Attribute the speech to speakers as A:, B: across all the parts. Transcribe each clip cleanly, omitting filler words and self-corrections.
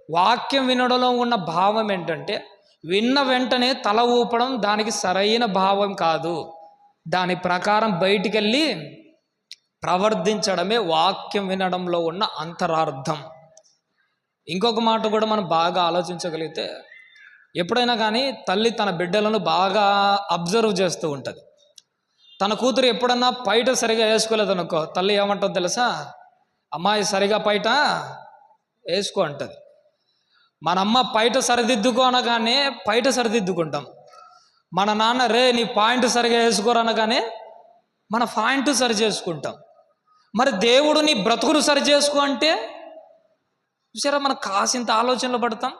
A: వాక్యం వినడంలో ఉన్న భావం ఏంటంటే, విన్న వెంటనే తల ఊపడం దానికి సరైన భావం కాదు. దాని ప్రకారం బయటికి వెళ్ళి ప్రవర్తించడమే వాక్యం వినడంలో ఉన్న అంతరార్థం. ఇంకొక మాట కూడా మనం బాగా ఆలోచించగలిగితే, ఎప్పుడైనా కానీ తల్లి తన బిడ్డలను బాగా అబ్జర్వ్ చేస్తూ ఉంటుంది. తన కూతురు ఎప్పుడన్నా పైట సరిగా వేసుకోలేదనుకో, తల్లి ఏమంటుందో తెలుసా? అమ్మాయి సరిగా పైట వేసుకో అంటుంది. మన అమ్మ పైట సరిదిద్దుకో అనగానే పైట సరిదిద్దుకుంటాం. మన నాన్న రే నీ పాయింట్ సరిగా వేసుకోరు అనగానే మన పాయింట్ సరి చేసుకుంటాం. మరి దేవుడు నీ బ్రతుకును సరి చేసుకో అంటే చూసారా, మనకు కాసింత ఆలోచనలు పడతాం.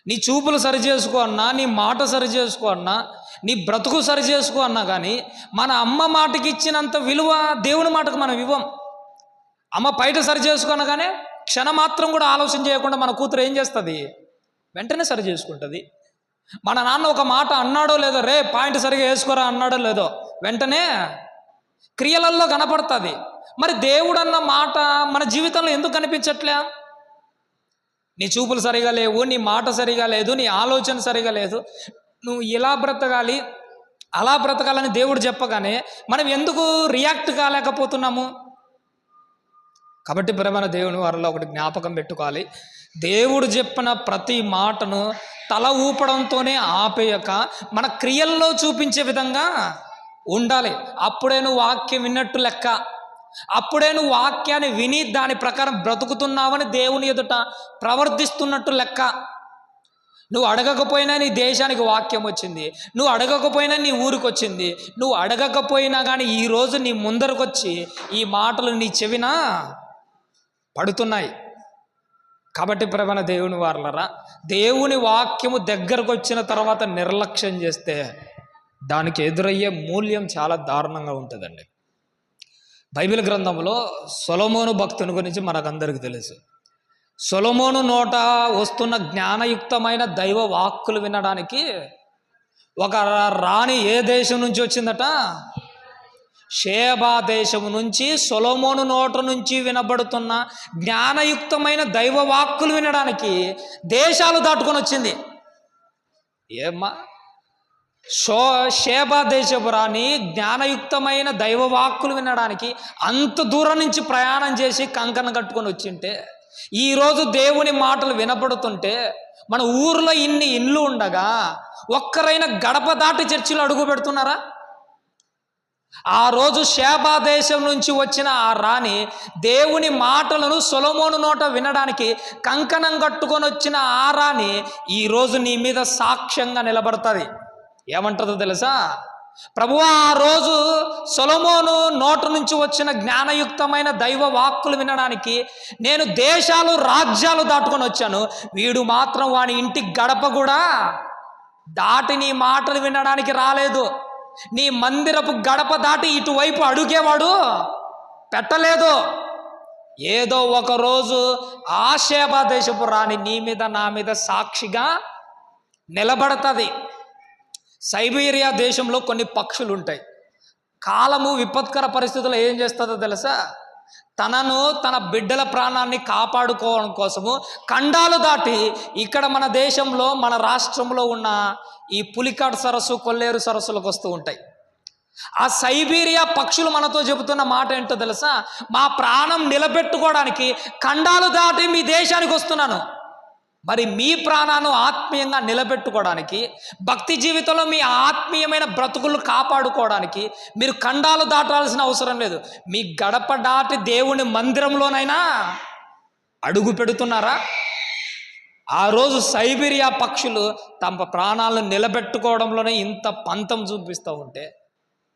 A: నీ చూపులు సరి చేసుకో అన్నా, నీ మాట సరి చేసుకో అన్నా, నీ బ్రతుకు సరి చేసుకో అన్నా కానీ మన అమ్మ మాటకి ఇచ్చినంత విలువ దేవుని మాటకు మనం ఇవ్వం. అమ్మ బయట సరి చేసుకున్నా కానీ క్షణమాత్రం కూడా ఆలోచన చేయకుండా మన కూతురు ఏం చేస్తుంది? వెంటనే సరి చేసుకుంటుంది. మన నాన్న ఒక మాట అన్నాడో లేదో, రే పాయింట్ సరిగా వేసుకోరా అన్నాడో లేదో, వెంటనే క్రియలలో కనపడుతుంది. మరి దేవుడు అన్న మాట మన జీవితంలో ఎందుకు కనిపించట్లే? నీ చూపులు సరిగా లేవు, నీ మాట సరిగా లేదు, నీ ఆలోచన సరిగా లేదు, నువ్వు ఇలా బ్రతకాలి అలా బ్రతకాలని దేవుడు చెప్పగానే మనం ఎందుకు రియాక్ట్ కాలేకపోతున్నాము? కాబట్టి ప్రేమ దేవుని వారిలో ఒకటి జ్ఞాపకం పెట్టుకోవాలి. దేవుడు చెప్పిన ప్రతి మాటను తల ఊపడంతోనే ఆపేయక మన క్రియల్లో చూపించే విధంగా ఉండాలి. అప్పుడే నువ్వు వాక్యం విన్నట్టు లెక్క. అప్పుడే నువ్వు వాక్యాన్ని విని దాని ప్రకారం బ్రతుకుతున్నావని దేవుని ఎదుట ప్రవర్తిస్తున్నట్టు లెక్క. నువ్వు అడగకపోయినా నీ దేశానికి వాక్యం వచ్చింది, నువ్వు అడగకపోయినా నీ ఊరికి వచ్చింది, నువ్వు అడగకపోయినా కానీ ఈరోజు నీ ముందరకు వచ్చి ఈ మాటలు నీ చెవిన పడుతున్నాయి. కాబట్టి ప్రేమ దేవుని వారలరా, దేవుని వాక్యము దగ్గరకు వచ్చిన తర్వాత నిర్లక్ష్యం చేస్తే దానికి ఎదురయ్యే మూల్యం చాలా దారుణంగా ఉంటుందండి. బైబిల్ గ్రంథంలో సొలొమోను భక్తుని గురించి మనకందరికీ తెలుసు. సొలొమోను నోట వస్తున్న జ్ఞానయుక్తమైన దైవ వాక్కులు వినడానికి ఒక రాణి ఏ దేశం నుంచి వచ్చిందట? షేబా దేశము నుంచి సొలొమోను నోట నుంచి వినబడుతున్న జ్ఞానయుక్తమైన దైవ వాక్కులు వినడానికి దేశాలు దాటుకొని వచ్చింది. ఏమ్మా, షేబా దేశపు రాణి జ్ఞానయుక్తమైన దైవ వాక్కులు వినడానికి అంత దూరం నుంచి ప్రయాణం చేసి కంకణ కట్టుకొని వచ్చింటే, ఈరోజు దేవుని మాటలు వినపడుతుంటే మన ఊరిలో ఇన్ని ఇండ్లు ఉండగా ఒక్కరైనా గడప దాటి చర్చిలో అడుగు పెడుతున్నారా? ఆ రోజు షేబా దేశం నుంచి వచ్చిన ఆ రాణి దేవుని మాటలను సొలొమోను నోట వినడానికి కంకణం కట్టుకొని వచ్చిన ఆ రాణి ఈరోజు నీ మీద సాక్ష్యంగా నిలబడుతుంది. ఏమంటుందో తెలుసా? ప్రభువా, ఆ రోజు సొలొమోను నోట నుంచి వచ్చిన జ్ఞానయుక్తమైన దైవ వాక్కులు వినడానికి నేను దేశాలు రాజ్యాలు దాటుకొని వచ్చాను, వీడు మాత్రం వాని ఇంటి గడప కూడా దాటి నీ మాటలు వినడానికి రాలేదు. నీ మందిరపు గడప దాటి ఇటువైపు అడుగేవాడు పెట్టలేదు. ఏదో ఒకరోజు ఆ షేబా దేశపు రాణి నీ మీద నా మీద సాక్షిగా నిలబడుతుంది. సైబీరియా దేశంలో కొన్ని పక్షులు ఉంటాయి. కాలము విపత్కర పరిస్థితుల్లో ఏం చేస్తుందో తెలుసా? తనను తన బిడ్డల ప్రాణాన్ని కాపాడుకోవడం కోసము ఖండాలు దాటి ఇక్కడ మన దేశంలో మన రాష్ట్రంలో ఉన్న ఈ పులికాట్ సరస్సు, కొల్లేరు సరస్సులకు వస్తూ ఉంటాయి. ఆ సైబీరియా పక్షులు మనతో చెబుతున్న మాట ఏంటో తెలుసా? మా ప్రాణం నిలబెట్టుకోవడానికి ఖండాలు దాటి మీ దేశానికి వస్తున్నాను. మరి మీ ప్రాణాన్ని ఆత్మీయంగా నిలబెట్టుకోవడానికి, భక్తి జీవితంలో మీ ఆత్మీయమైన బ్రతుకులు కాపాడుకోవడానికి మీరు ఖండాలు దాటాల్సిన అవసరం లేదు. మీ గడప దాటి దేవుని మందిరంలోనైనా అడుగు పెడుతున్నారా? ఆ రోజు సైబీరియా పక్షులు తమ ప్రాణాలను నిలబెట్టుకోవడంలోనే ఇంత పంతం చూపిస్తూ ఉంటే,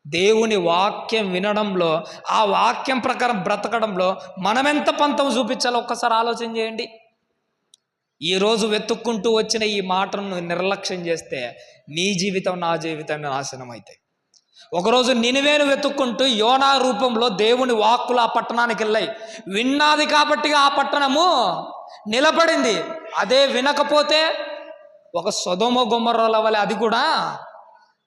A: దేవుని వాక్యం వినడంలో, ఆ వాక్యం ప్రకారం బ్రతకడంలో మనమెంత పంతం చూపించాలో ఒక్కసారి ఆలోచన చేయండి. ఈరోజు వెతుక్కుంటూ వచ్చిన ఈ మాటను నిర్లక్ష్యం చేస్తే నీ జీవితం, నా జీవితం నాశనం అవుతాయి. ఒకరోజు నినివేను వెతుక్కుంటూ యోనా రూపంలో దేవుని వాక్కులు ఆ పట్టణానికి వెళ్ళాయి. విన్నాది కాబట్టి ఆ పట్టణము నిలబడింది. అదే వినకపోతే ఒక సొదొమ గొమొర్రాల వలె అది కూడా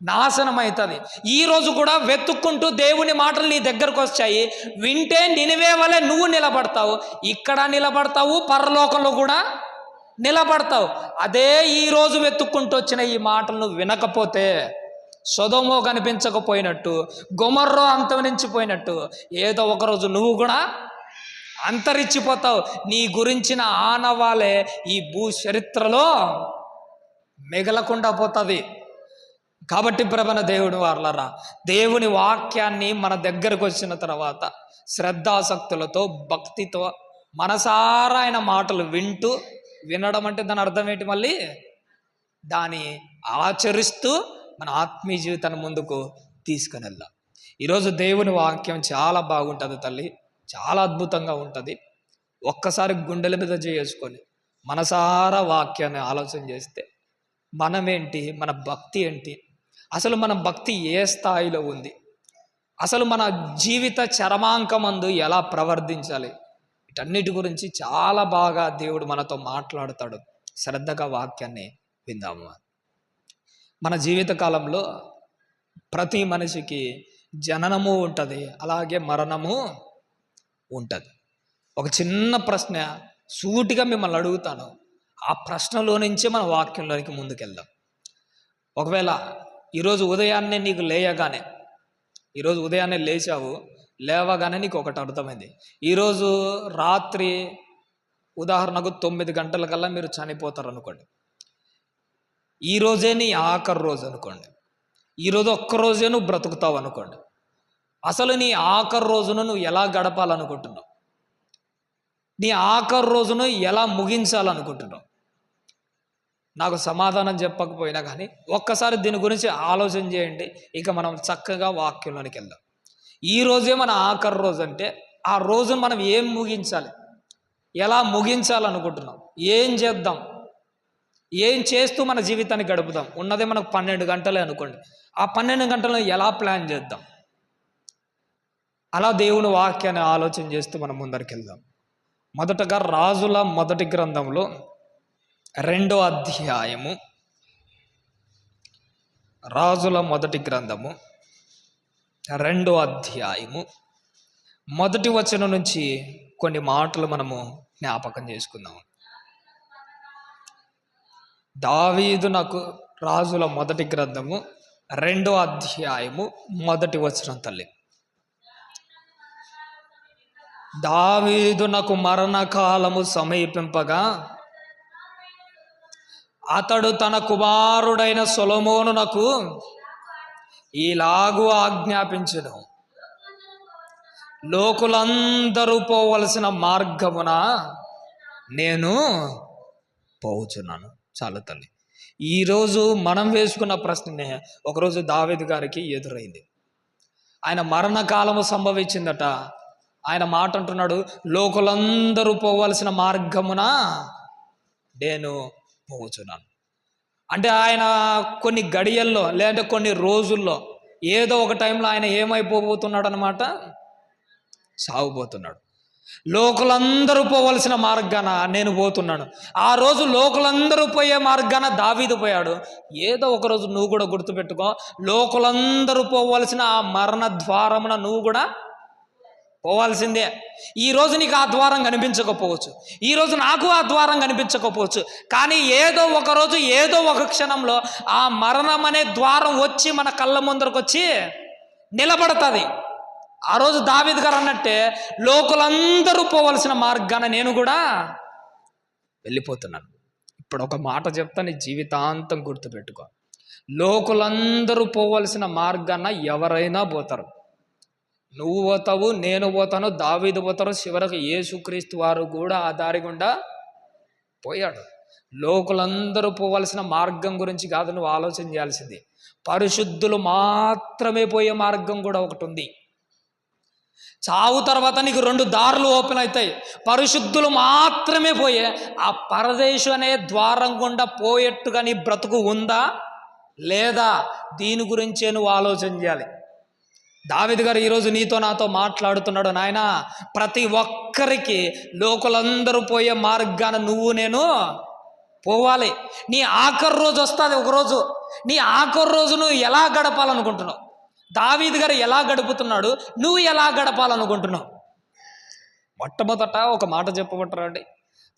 A: నాశనం అవుతుంది. ఈరోజు కూడా వెతుక్కుంటూ దేవుని మాటలు నీ దగ్గరకు వచ్చాయి. వింటే నినివే వలె నువ్వు నిలబడతావు, ఇక్కడ నిలబడతావు, పరలోకంలో కూడా నిలబడతావు. అదే ఈరోజు వెతుక్కుంటూ వచ్చిన ఈ మాటలను వినకపోతే సొదొమ కనిపించకపోయినట్టు, గొమొర్రా అంతరించిపోయినట్టు ఏదో ఒకరోజు నువ్వు కూడా అంతరించిపోతావు. నీ గురించిన ఆనవాలే ఈ భూ చరిత్రలో మిగలకుండా పోతుంది. కాబట్టి ప్రభన దేవుని వారలరా, దేవుని వాక్యాన్ని మన దగ్గరకు వచ్చిన తర్వాత శ్రద్ధాసక్తులతో, భక్తితో, మనసారా ఆయన మాటలు వినడం అంటే దాని అర్థం ఏంటి? మళ్ళీ దాన్ని ఆచరిస్తూ మన ఆత్మీయ జీవితాన్ని ముందుకు తీసుకుని వెళ్దాం. ఈరోజు దేవుని వాక్యం చాలా బాగుంటుంది తల్లి, చాలా అద్భుతంగా ఉంటుంది. ఒక్కసారి గుండెల మీద చేసుకొని మనసారా వాక్యాన్ని ఆలోచన చేస్తే మనమేంటి, మన భక్తి ఏంటి, అసలు మన భక్తి ఏ స్థాయిలో ఉంది, అసలు మన జీవిత చరమాంకమందు ఎలా ప్రవర్తించాలి, వీటన్నిటి గురించి చాలా బాగా దేవుడు మనతో మాట్లాడతాడు. శ్రద్ధగా వాక్యాన్ని విందాము. మన జీవితకాలంలో ప్రతి మనిషికి జననము ఉంటుంది, అలాగే మరణము ఉంటుంది. ఒక చిన్న ప్రశ్న సూటిగా మిమ్మల్ని అడుగుతాను, ఆ ప్రశ్నలో నుంచే మన వాక్యంలోనికి ముందుకెళ్దాం. ఒకవేళ ఈరోజు ఉదయాన్నే నీకు ఈరోజు ఉదయాన్నే లేచావు, లేవగానే నీకు ఒకటి అర్థమైంది, ఈరోజు రాత్రి ఉదాహరణకు 9 గంటలకల్లా మీరు చనిపోతారు అనుకోండి. ఈరోజే నీ ఆఖరి రోజు అనుకోండి, ఈరోజు ఒక్కరోజే నువ్వు బ్రతుకుతావు అనుకోండి. అసలు నీ ఆఖరి రోజును నువ్వు ఎలా గడపాలనుకుంటున్నావు? నీ ఆఖరి రోజును ఎలా ముగించాలనుకుంటున్నావు? నాకు సమాధానం చెప్పకపోయినా కానీ ఒక్కసారి దీని గురించి ఆలోచన చేయండి. ఇక మనం చక్కగా వాక్యంలోనికి వెళ్దాం. ఈ రోజే మన ఆఖరి రోజు అంటే ఆ రోజును మనం ఏం ముగించాలి, ఎలా ముగించాలనుకుంటున్నాం, ఏం చేద్దాం, ఏం చేస్తూ మన జీవితాన్ని గడుపుదాం? ఉన్నదే మనకు 12 గంటలే అనుకోండి, ఆ 12 గంటలను ఎలా ప్లాన్ చేద్దాం? అలా దేవుని వాక్యాన్ని ఆలోచన చేస్తూ మనం ముందరికి వెళ్దాం. మొదటగా రాజుల మొదటి గ్రంథంలో 2వ అధ్యాయము, రాజుల మొదటి గ్రంథము 2వ అధ్యాయము మొదటి వచనం నుంచి కొన్ని మాటలు మనము జ్ఞాపకం చేసుకుందాము. దావీదునకు రాజుల మొదటి గ్రంథము 2వ అధ్యాయము మొదటి వచనం తల్లి. దావీదునకు మరణకాలము సమీపింపగా అతడు తన కుమారుడైన సొలొమోనునకు ఈలాగు ఆజ్ఞాపించెను, లోకులందరూ పోవలసిన మార్గమున నేను పోవుచున్నాను. చాలు తల్లి. ఈరోజు మనం వేసుకున్న ప్రశ్నే ఒకరోజు దావీదు గారికి ఎదురైంది. ఆయన మరణకాలము సంభవించిందట. ఆయన మాట అంటున్నాడు, లోకులందరూ పోవలసిన మార్గమున నేను పోవుచున్నాను. అంటే ఆయన కొన్ని గడియల్లో లేదంటే కొన్ని రోజుల్లో ఏదో ఒక టైంలో ఆయన ఏమైపోబోతున్నాడు అనమాట, సాగుపోతున్నాడు. లోకులందరూ పోవలసిన మార్గాన నేను పోతున్నాను. ఆ రోజు లోకులందరూ పోయే మార్గాన దావీదు పోయాడు. ఏదో ఒకరోజు నువ్వు కూడా గుర్తుపెట్టుకో, లోకులందరూ పోవలసిన ఆ మరణ ద్వారమున నువ్వు కూడా పోవాల్సిందే. ఈరోజు నీకు ఆ ద్వారం కనిపించకపోవచ్చు, ఈరోజు నాకు ఆ ద్వారం కనిపించకపోవచ్చు, కానీ ఏదో ఒకరోజు ఏదో ఒక క్షణంలో ఆ మరణం అనే ద్వారం వచ్చి మన కళ్ళ ముందరకు వచ్చి నిలబడుతుంది. ఆ రోజు దావీదు గారు అన్నట్టే, లోకులందరూ పోవలసిన మార్గాన నేను కూడా వెళ్ళిపోతున్నాను. ఇప్పుడు ఒక మాట చెప్తా, నీ జీవితాంతం గుర్తుపెట్టుకో. లోకులందరూ పోవలసిన మార్గాన ఎవరైనా పోతారు. నువ్వు పోతావు, నేను పోతాను, దావీదు పోతారు, చివరకు యేసుక్రీస్తు వారు కూడా ఆ దారి గుండా పోయాడు. లోకులందరూ పోవలసిన మార్గం గురించి కాదు నువ్వు ఆలోచన చేయాల్సింది, పరిశుద్ధులు మాత్రమే పోయే మార్గం కూడా ఒకటి ఉంది. చావు తర్వాత నీకు 2 దారులు ఓపెన్ అవుతాయి. పరిశుద్ధులు మాత్రమే పోయే ఆ పరదేశం అనే ద్వారం గుండా పోయేట్టుగా నీ బ్రతుకు ఉందా లేదా, దీని గురించే నువ్వు ఆలోచన చేయాలి. దావీదు గారు ఈరోజు నీతో నాతో మాట్లాడుతున్నాడు, నాయనా ప్రతి ఒక్కరికి లోకులందరూ పోయే మార్గాన నువ్వు నేను పోవాలి. నీ ఆఖరి రోజు వస్తుంది ఒకరోజు, నీ ఆఖరి రోజు నువ్వు ఎలా గడపాలనుకుంటున్నావు? దావీదు గారు ఎలా గడుపుతున్నాడు, నువ్వు ఎలా గడపాలనుకుంటున్నావు? మొట్టమొదట ఒక మాట చెప్పబట్టరండి,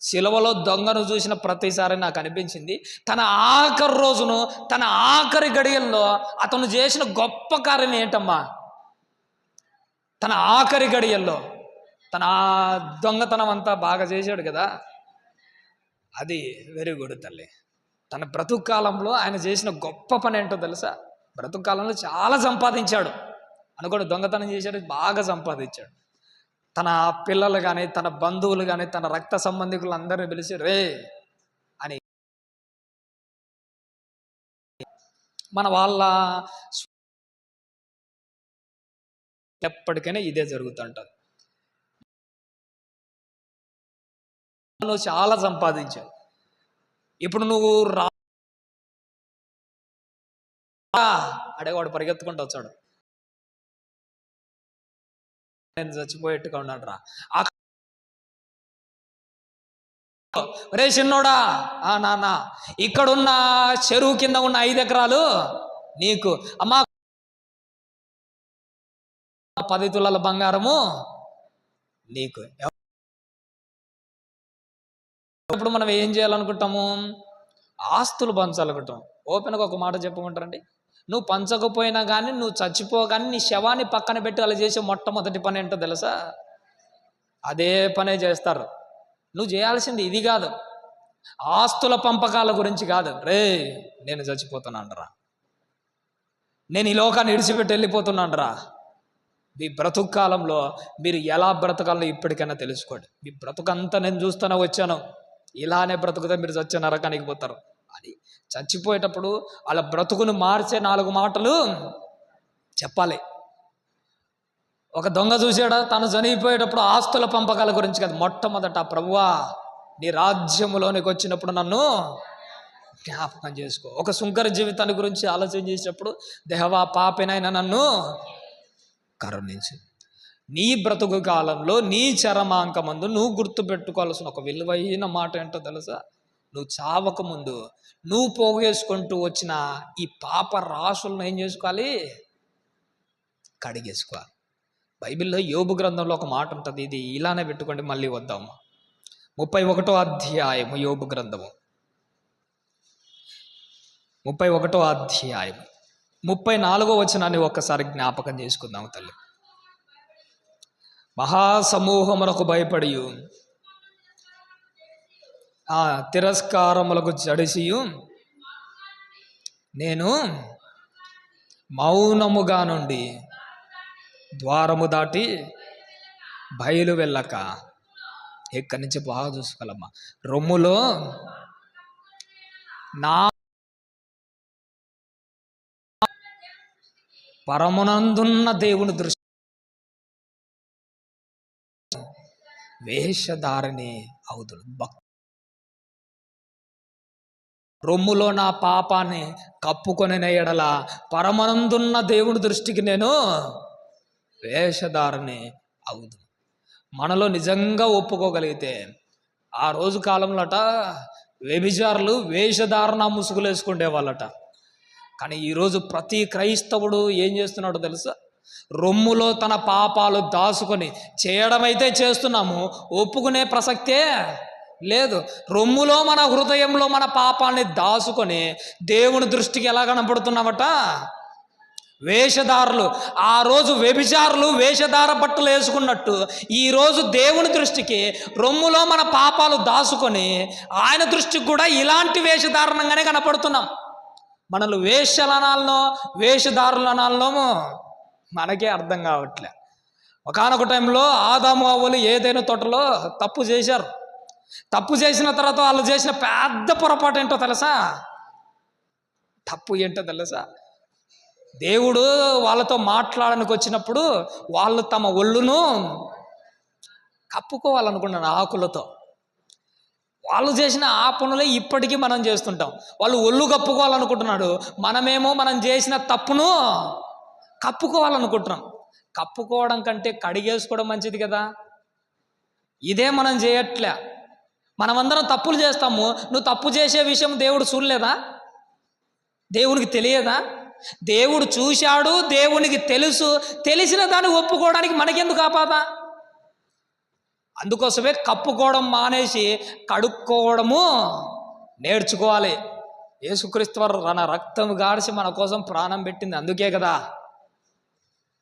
A: సిలువలో దొంగను చూసిన ప్రతిసారి నాకు అనిపించింది, తన ఆఖరి రోజును, తన ఆఖరి గడియల్లో అతను చేసిన గొప్ప కార్యం ఏంటమ్మా? తన ఆఖరి గడియల్లో తన దొంగతనం అంతా బాగా చేశాడు కదా, అది వెరీ గుడ్ తల్లి. తన బ్రతుకు కాలంలో ఆయన చేసిన గొప్ప పని ఏంటో తెలుసా? బ్రతుకు కాలంలో చాలా సంపాదించాడు అనుకోండి, దొంగతనం చేశాడు, బాగా సంపాదించాడు. తన పిల్లలు కానీ, తన బంధువులు కానీ, తన రక్త సంబంధికులు అందరినీ పిలిచి రే అని, మన వాళ్ళ ఎప్పటికైనా ఇదే జరుగుతుంటుంది. నువ్వు చాలా సంపాదించావు, ఇప్పుడు నువ్వు అడేవాడు పరిగెత్తుకుంటూ వచ్చాడు, నేను చచ్చిపోయేట్టుగా ఉన్నాడు రా. రే చిన్నోడా, నాన్న ఇక్కడున్న చెరువు కింద ఉన్న 5 ఎకరాలు నీకు, అమ్మా 10 తులాల బంగారము నీకు. ఇప్పుడు మనం ఏం చేయాలనుకుంటాము? ఆస్తులు పంచాలనుకుంటాం. ఓపెన్గా ఒక మాట చెప్పుకుంటారండి, నువ్వు పంచకపోయినా కానీ, నువ్వు చచ్చిపోగానే నీ శవాన్ని పక్కన పెట్టి అలా చేసే మొట్టమొదటి పని ఏంటో తెలుసా? అదే పనే చేస్తారు. నువ్వు చేయాల్సింది ఇది కాదు, ఆస్తుల పంపకాల గురించి కాదు. రే నేను చచ్చిపోతున్నాను రా, నేను ఈ లోకాన్ని విడిచిపెట్టి వెళ్ళిపోతున్నాను రా. మీ బ్రతుకు కాలంలో మీరు ఎలా బ్రతకాలో ఇప్పటికైనా తెలుసుకోండి. మీ బ్రతుకంతా నేను చూస్తూనే వచ్చాను, ఇలానే బ్రతుకుతే మీరు చచ్చే నరకానికి పోతారు అని. చచ్చిపోయేటప్పుడు వాళ్ళ బ్రతుకును మార్చే 4 మాటలు చెప్పాలి. ఒక దొంగ చూసాడా, తను చనిపోయేటప్పుడు ఆస్తుల పంపకాల గురించి కాదు, మొట్టమొదట ప్రభువా నీ రాజ్యములోనికి వచ్చినప్పుడు నన్ను జ్ఞాపకం చేసుకో. ఒక సుంకర జీవితాన్ని గురించి ఆలోచన చేసినప్పుడు దేవా పాపినైనా నన్ను కరుణించు. నీ బ్రతుకు కాలంలో నీ చరమాంకమందు నువ్వు గుర్తుపెట్టుకోవాల్సిన ఒక విలువైన మాట ఏంటో తెలుసా? నువ్వు చావక ముందు నువ్వు పోగేసుకుంటూ వచ్చిన ఈ పాప రాశులను ఏం చేసుకోవాలి? కడిగేసుకోవాలి. బైబిల్లో యోబు గ్రంథంలో ఒక మాట ఉంటుంది, ఇది ఇలానే పెట్టుకోండి, మళ్ళీ వద్దాము. 31వ అధ్యాయము యోబు గ్రంథము, 31వ అధ్యాయం 34వ వచనాన్ని ఒక్కసారి జ్ఞాపకం చేసుకుందాము తల్లి. మహాసమూహములకు భయపడి ఆ తిరస్కారములకు జడిసియు నేను మౌనముగా నుండి ద్వారము దాటి బయలు వెళ్ళక, ఎక్కడి నుంచి బాగా చూసుకోవాలమ్మా, రొమ్ములో నా పరమునందున్న దేవుని దృష్టి వేషధారిని అవుతుడు. రొమ్ములో నా పాపాన్ని కప్పుకొని ఎడల పరమనందున్న దేవుని దృష్టికి నేను వేషధారిని అవుదు. మనలో నిజంగా ఒప్పుకోగలిగితే ఆ రోజు కాలంలోట వ్యభిచారులు వేషధారణ ముసుగులు వేసుకునే వాళ్ళట. కానీ ఈరోజు ప్రతి క్రైస్తవుడు ఏం చేస్తున్నాడో తెలుసా? రొమ్ములో తన పాపాలు దాచుకొని చేయడమైతే చేస్తున్నాము, ఒప్పుకునే ప్రసక్తే లేదు. రొమ్ములో మన హృదయంలో మన పాపాన్ని దాచుకొని దేవుని దృష్టికి ఎలా కనపడుతున్నామట? వేషధారులు. ఆ రోజు వ్యభిచారులు వేషధార బట్టలు వేసుకున్నట్టు ఈరోజు దేవుని దృష్టికి రొమ్ములో మన పాపాలు దాచుకొని ఆయన దృష్టికి కూడా ఇలాంటి వేషధారణంగానే కనపడుతున్నాం. మనల్ని వేషలనాలనో వేషధారులనాలనో మనకే అర్థం కావట్లే. ఒకానొక టైంలో ఆదాము అవ్వలు ఏదైనా తోటలో తప్పు చేశారు. తప్పు చేసిన తర్వాత వాళ్ళు చేసిన పెద్ద పొరపాటు ఏంటో తెలుసా? తప్పు ఏంటో తెలుసా? దేవుడు వాళ్ళతో మాట్లాడడానికి వచ్చినప్పుడు వాళ్ళు తమ ఒళ్ళును కప్పుకోవాలనుకున్నాను ఆకులతో. వాళ్ళు చేసిన ఆ పనులే ఇప్పటికీ మనం చేస్తుంటాం. వాళ్ళు ఒళ్ళు కప్పుకోవాలనుకుంటున్నాడు, మనమేమో మనం చేసిన తప్పును కప్పుకోవాలనుకుంటున్నాం. కప్పుకోవడం కంటే కడిగేసుకోవడం మంచిది కదా. ఇదే మనం చేయట్లే. మనమందరం తప్పులు చేస్తాము. నువ్వు తప్పు చేసే విషయం దేవుడు చూడలేదా? దేవునికి తెలియదా? దేవుడు చూశాడు, దేవునికి తెలుసు. తెలిసిన దాన్ని ఒప్పుకోవడానికి మనకెందుకు ఆపాదా? అందుకోసమే కప్పుకోవడం మానేసి కడుక్కోవడము నేర్చుకోవాలి. యేసుక్రీస్తు వారు తన రక్తం గాడిసి మన కోసం ప్రాణం పెట్టింది అందుకే కదా.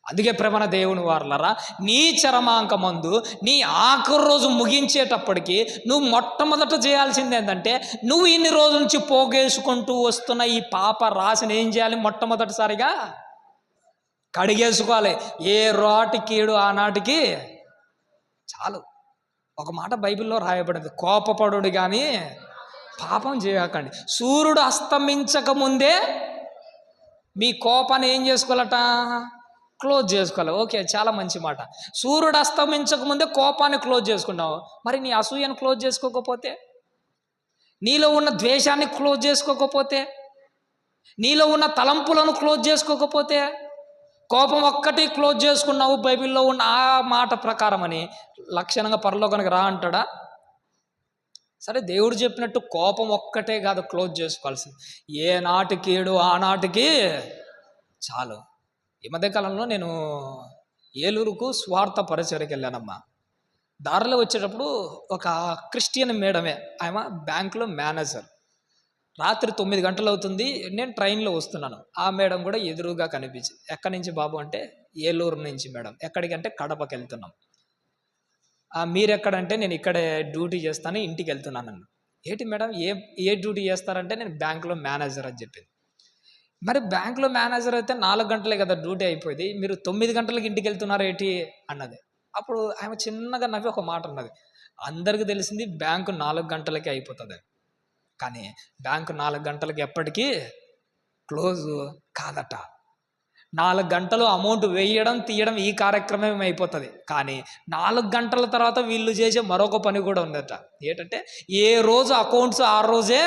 A: అందుకే ప్రేమన దేవుని వారలరా, నీ చరమాంకమందు నీ ఆఖరి రోజు ముగించేటప్పటికి నువ్వు మొట్టమొదట చేయాల్సింది ఏంటంటే, నువ్వు ఇన్ని రోజుల నుంచి పోగేసుకుంటూ వస్తున్న ఈ పాప రాశిని ఏం చేయాలి? మొట్టమొదటిసారిగా కడిగేసుకోవాలి. ఏ రాటికీడు ఆనాటికి చాలు. ఒక మాట బైబిల్లో రాయబడింది, కోపపడుడు కానీ పాపం చేయకండి. సూర్యుడు అస్తమించక ముందే మీ కోపాన్ని ఏం చేసుకోవాలట? క్లోజ్ చేసుకోవాలి. ఓకే, చాలా మంచి మాట. సూర్యుడు అస్తమించక ముందే కోపాన్ని క్లోజ్ చేసుకున్నావు. మరి నీ అసూయను క్లోజ్ చేసుకోకపోతే, నీలో ఉన్న ద్వేషాన్ని క్లోజ్ చేసుకోకపోతే, నీలో ఉన్న తలంపులను క్లోజ్ చేసుకోకపోతే, కోపం ఒక్కటి క్లోజ్ చేసుకున్నావు బైబిల్లో ఉన్న ఆ మాట ప్రకారం అని లక్షణంగా పరలోకానికి రా అంటాడా? సరే, దేవుడు చెప్పినట్టు కోపం ఒక్కటే కాదు క్లోజ్ చేసుకోవాల్సింది, ఏ నాటికీడు ఆనాటికి చాలు. ఈ మధ్యకాలంలో నేను ఏలూరుకు స్వార్థ పరిచయకి వెళ్ళానమ్మా. దారిలో వచ్చేటప్పుడు ఒక క్రిస్టియన్ మేడమే, ఆమె బ్యాంకులో మేనేజర్. రాత్రి 9 గంటలు అవుతుంది, నేను ట్రైన్లో వస్తున్నాను. ఆ మేడం కూడా ఎదురుగా కనిపించింది. ఎక్కడి నుంచి బాబు అంటే, ఏలూరు నుంచి మేడం. ఎక్కడికంటే కడపకి వెళ్తున్నాం. మీరెక్కడంటే, నేను ఇక్కడే డ్యూటీ చేస్తాను, ఇంటికి వెళ్తున్నాను. ఏంటి మేడం, ఏ డ్యూటీ చేస్తారంటే, నేను బ్యాంకులో మేనేజర్ అని చెప్పింది. మరి బ్యాంకులో మేనేజర్ అయితే 4 గంటలే కదా డ్యూటీ అయిపోయింది, మీరు 9 గంటలకి ఇంటికి వెళ్తున్నారు ఏంటి అన్నది. అప్పుడు ఆమె చిన్నగా నవ్వి ఒక మాట అన్నది, అందరికీ తెలిసింది బ్యాంకు 4 గంటలకే అయిపోతుంది, కానీ బ్యాంకు 4 గంటలకి ఎప్పటికీ క్లోజ్ కాదట. 4 గంటలు అమౌంట్ వేయడం తీయడం ఈ కార్యక్రమం అయిపోతుంది, కానీ 4 గంటల తర్వాత వీళ్ళు చేసే మరొక పని కూడా ఉందట. ఏంటంటే, ఏ రోజు అకౌంట్స్ ఆ రోజే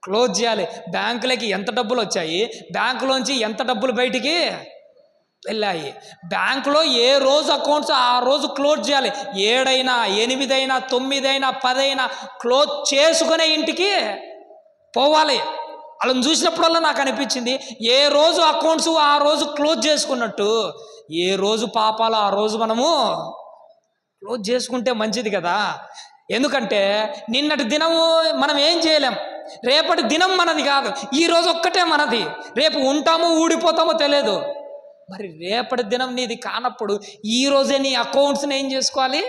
A: క్లోజ్ చేయాలి. బ్యాంకులకి ఎంత డబ్బులు వచ్చాయి, బ్యాంకులోంచి ఎంత డబ్బులు బయటికి వెళ్ళాయి, బ్యాంకులో ఏ రోజు అకౌంట్స్ ఆ రోజు క్లోజ్ చేయాలి. 7 అయినా 8 అయినా 9 అయినా 10 అయినా క్లోజ్ చేసుకునే ఇంటికి పోవాలి. వాళ్ళని చూసినప్పుడల్లా నాకు అనిపించింది, ఏ రోజు అకౌంట్స్ ఆ రోజు క్లోజ్ చేసుకున్నట్టు ఏ రోజు పాపాలు ఆ రోజు మనము క్లోజ్ చేసుకుంటే మంచిది కదా. ఎందుకంటే నిన్నటి దినము మనం ఏం చేయలేం, రేపటి దినం మనది కాదు, ఈ రోజు ఒక్కటే మనది. రేపు ఉంటామో ఊడిపోతామో తెలియదు. మరి రేపటి దినం నీది కానప్పుడు ఈ రోజే నీ అకౌంట్స్ని ఏం చేసుకోవాలి?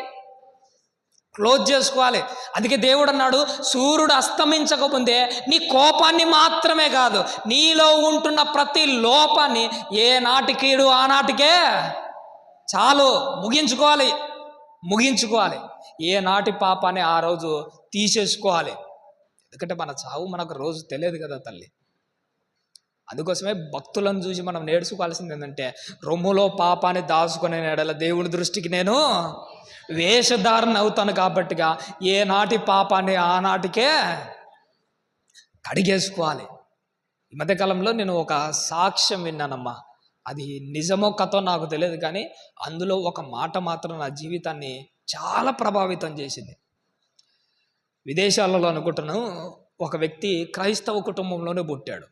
A: క్లోజ్ చేసుకోవాలి. అందుకే దేవుడు అన్నాడు, సూర్యుడు అస్తమించకముందే నీ కోపాన్ని మాత్రమే కాదు, నీలో ఉంటున్న ప్రతి లోపాన్ని ఏ నాటికీడు ఆనాటికే చాలు ముగించుకోవాలి. ఏ నాటి పాపాన్ని ఆ రోజు తీసేసుకోవాలి. ఎందుకంటే మన చావు మనకు రోజు తెలియదు కదా తల్లి. అందుకోసమే భక్తులను చూసి మనం నేర్చుకోవాల్సింది ఏంటంటే, రొమ్ములో పాపాన్ని దాచుకునే ఎడల దేవుని దృష్టికి నేను వేషధారణ అవుతాను కాబట్టిగా ఏ నాటి పాపాన్ని ఆనాటికే కడిగేసుకోవాలి. ఈ మధ్యకాలంలో నేను ఒక సాక్ష్యం విన్నానమ్మా. అది నిజమో కథో నాకు తెలియదు, కానీ అందులో ఒక మాట మాత్రం నా జీవితాన్ని చాలా ప్రభావితం చేసింది. విదేశాలలో అనుకుంటున్నాను, ఒక వ్యక్తి క్రైస్తవ కుటుంబంలోనే పుట్టాడు.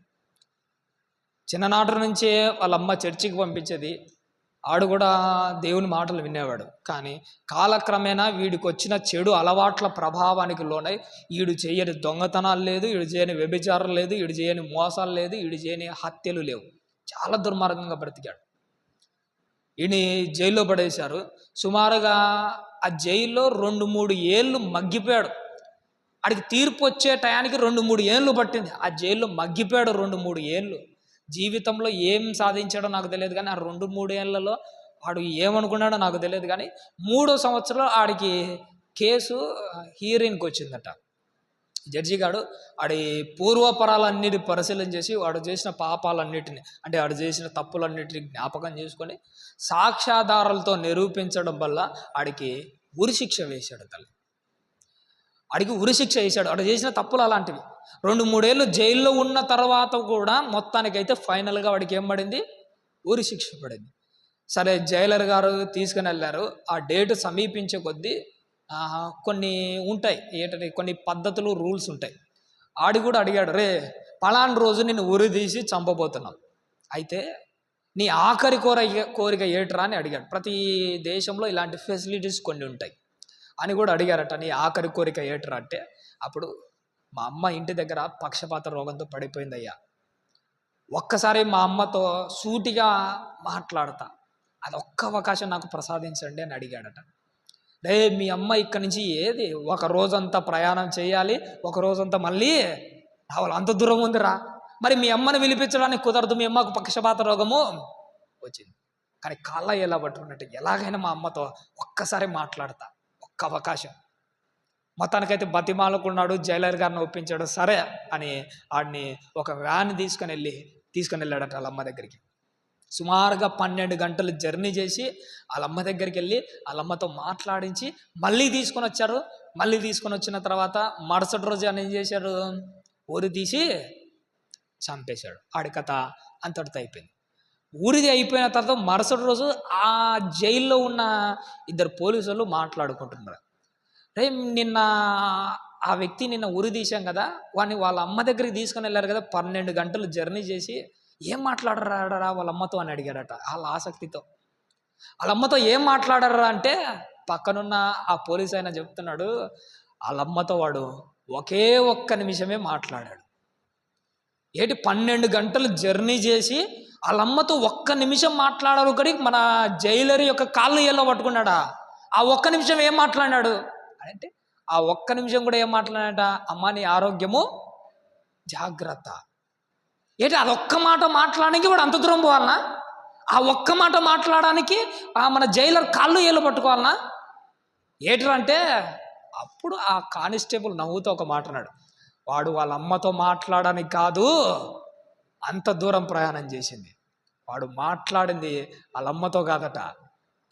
A: చిన్ననాటి నుంచే వాళ్ళ అమ్మ చర్చికి పంపించేది, ఆడు కూడా దేవుని మాటలు వినేవాడు. కానీ కాలక్రమేణా వీడికి వచ్చిన చెడు అలవాట్ల ప్రభావానికి లోనై వీడు చేయని దొంగతనాలు లేదు, వీడు చేయని వ్యభిచారం లేదు, వీడు చేయని మోసాలు లేదు, వీడు చేయని హత్యలు లేవు. చాలా దుర్మార్గంగా బ్రతికాడు. ఈయన్ని జైల్లో పడేశారు. సుమారుగా ఆ జైల్లో 2-3 ఏళ్ళు మగ్గిపోయాడు. ఆడికి తీర్పు వచ్చే టయానికి 2-3 ఏళ్ళు పట్టింది. ఆ జైల్లో మగ్గిపోయాడు 2-3 ఏళ్ళు. జీవితంలో ఏం సాధించాడో నాకు తెలియదు, కానీ ఆ 2-3 ఏళ్లలో వాడు ఏమనుకున్నాడో నాకు తెలియదు. కానీ 3వ సంవత్సరంలో ఆడికి కేసు హీరింగ్కి వచ్చిందట. జడ్జి గారు ఆడి పూర్వపరాలన్నిటి పరిశీలన చేసి వాడు చేసిన పాపాలన్నిటిని, అంటే వాడు చేసిన తప్పులన్నిటిని జ్ఞాపకం చేసుకొని సాక్ష్యాధారాలతో నిరూపించడం వల్ల ఆడికి ఉరిశిక్ష వేశాడు. తల్లి ఆడికి ఉరిశిక్ష వేశాడు. వాడు చేసిన తప్పులు అలాంటివి. 2-3 ఏళ్ళు జైల్లో ఉన్న తర్వాత కూడా మొత్తానికైతే ఫైనల్గా వాడికి ఏం పడింది? ఉరిశిక్ష పడింది. సరే, జైలర్ గారు తీసుకుని వెళ్ళారు. ఆ డేటు సమీపించే కొద్దీ కొన్ని ఉంటాయి, ఏంటంటే కొన్ని పద్ధతులు, రూల్స్ ఉంటాయి. ఆడి కూడా అడిగాడు, రే పలానా రోజు నిన్ను ఉరి తీసి చంపబోతున్నాం, అయితే నీ ఆఖరి కోరిక ఏట్రా అని అడిగాడు. ప్రతి దేశంలో ఇలాంటి ఫెసిలిటీస్ కొన్ని ఉంటాయి. అని కూడా అడిగారట, నీ ఆఖరి కోరిక ఏట్రా అంటే, అప్పుడు మా అమ్మ ఇంటి దగ్గర పక్షపాత రోగంతో పడిపోయిందయ్యా, ఒక్కసారి మా అమ్మతో సూటిగా మాట్లాడతా, అది ఒక్క అవకాశం నాకు ప్రసాదించండి అని అడిగాడట. రే మీ అమ్మ ఇక్కడి నుంచి ఏది ఒక రోజంతా ప్రయాణం చేయాలి, ఒక రోజంతా మళ్ళీ రావాలి, అంత దూరం ఉందిరా, మరి మీ అమ్మని పిలిపించడానికి కుదరదు, మీ అమ్మకు పక్షపాత రోగము వచ్చింది. కానీ కాళ్ళ ఎలా పట్టుకున్నట్టు ఎలాగైనా మా అమ్మతో ఒక్కసారి మాట్లాడతా, ఒక్క అవకాశం. మొత్తానికైతే బతిమాలకున్నాడు, జైలర్ గారిని ఒప్పించాడు. సరే అని ఆడిని ఒక వ్యాన్ తీసుకొని వెళ్ళాడట వాళ్ళ అమ్మ దగ్గరికి. సుమారుగా 12 గంటలు జర్నీ చేసి వాళ్ళ అమ్మ దగ్గరికి వెళ్ళి వాళ్ళ అమ్మతో మాట్లాడించి మళ్ళీ తీసుకొని వచ్చారు. మళ్ళీ తీసుకొని వచ్చిన తర్వాత మరుసటి రోజు అని ఏం చేశాడు, ఊరి తీసి చంపేశాడు. ఆడి కథ అంతటితో అయిపోయింది. ఊరిది అయిపోయిన తర్వాత మరుసటి రోజు ఆ జైల్లో ఉన్న 2 పోలీసులు మాట్లాడుకుంటున్నారు. రే నిన్న ఆ వ్యక్తి నిన్న ఉరి తీశాం కదా, వాడిని వాళ్ళ అమ్మ దగ్గరికి తీసుకొని వెళ్ళారు కదా, 12 గంటలు జర్నీ చేసి ఏం మాట్లాడరా వాళ్ళ అమ్మతో అని అడిగాడట వాళ్ళ ఆసక్తితో. వాళ్ళ అమ్మతో ఏం మాట్లాడరా అంటే పక్కనున్న ఆ పోలీస్ ఆయన చెప్తున్నాడు, వాళ్ళ అమ్మతో వాడు ఒకే ఒక్క నిమిషమే మాట్లాడాడు. ఏంటి 12 గంటలు జర్నీ చేసి వాళ్ళ అమ్మతో ఒక్క నిమిషం మాట్లాడారు. ఒకటి మన జైలర్ యొక్క కాళ్ళు ఏళ్ళ పట్టుకున్నాడా, ఆ ఒక్క నిమిషం ఏం మాట్లాడినాడు అంటే, ఆ ఒక్క నిమిషం కూడా ఏం మాట్లాడాట, అమ్మ నీ ఆరోగ్యము జాగ్రత్త. ఏంటి అదొక్క మాట మాట్లాడడానికి వాడు అంత దూరం పోవాలనా, ఆ ఒక్క మాట మాట్లాడడానికి మన జైలర్ కాళ్ళు ఏళ్ళు పట్టుకోవాలనా ఏట్రా అంటే, అప్పుడు ఆ కానిస్టేబుల్ నవ్వుతూ ఒక మాట అన్నాడు, వాడు వాళ్ళ అమ్మతో మాట్లాడడానికి కాదు అంత దూరం ప్రయాణం చేసింది, వాడు మాట్లాడింది వాళ్ళ అమ్మతో కాదట.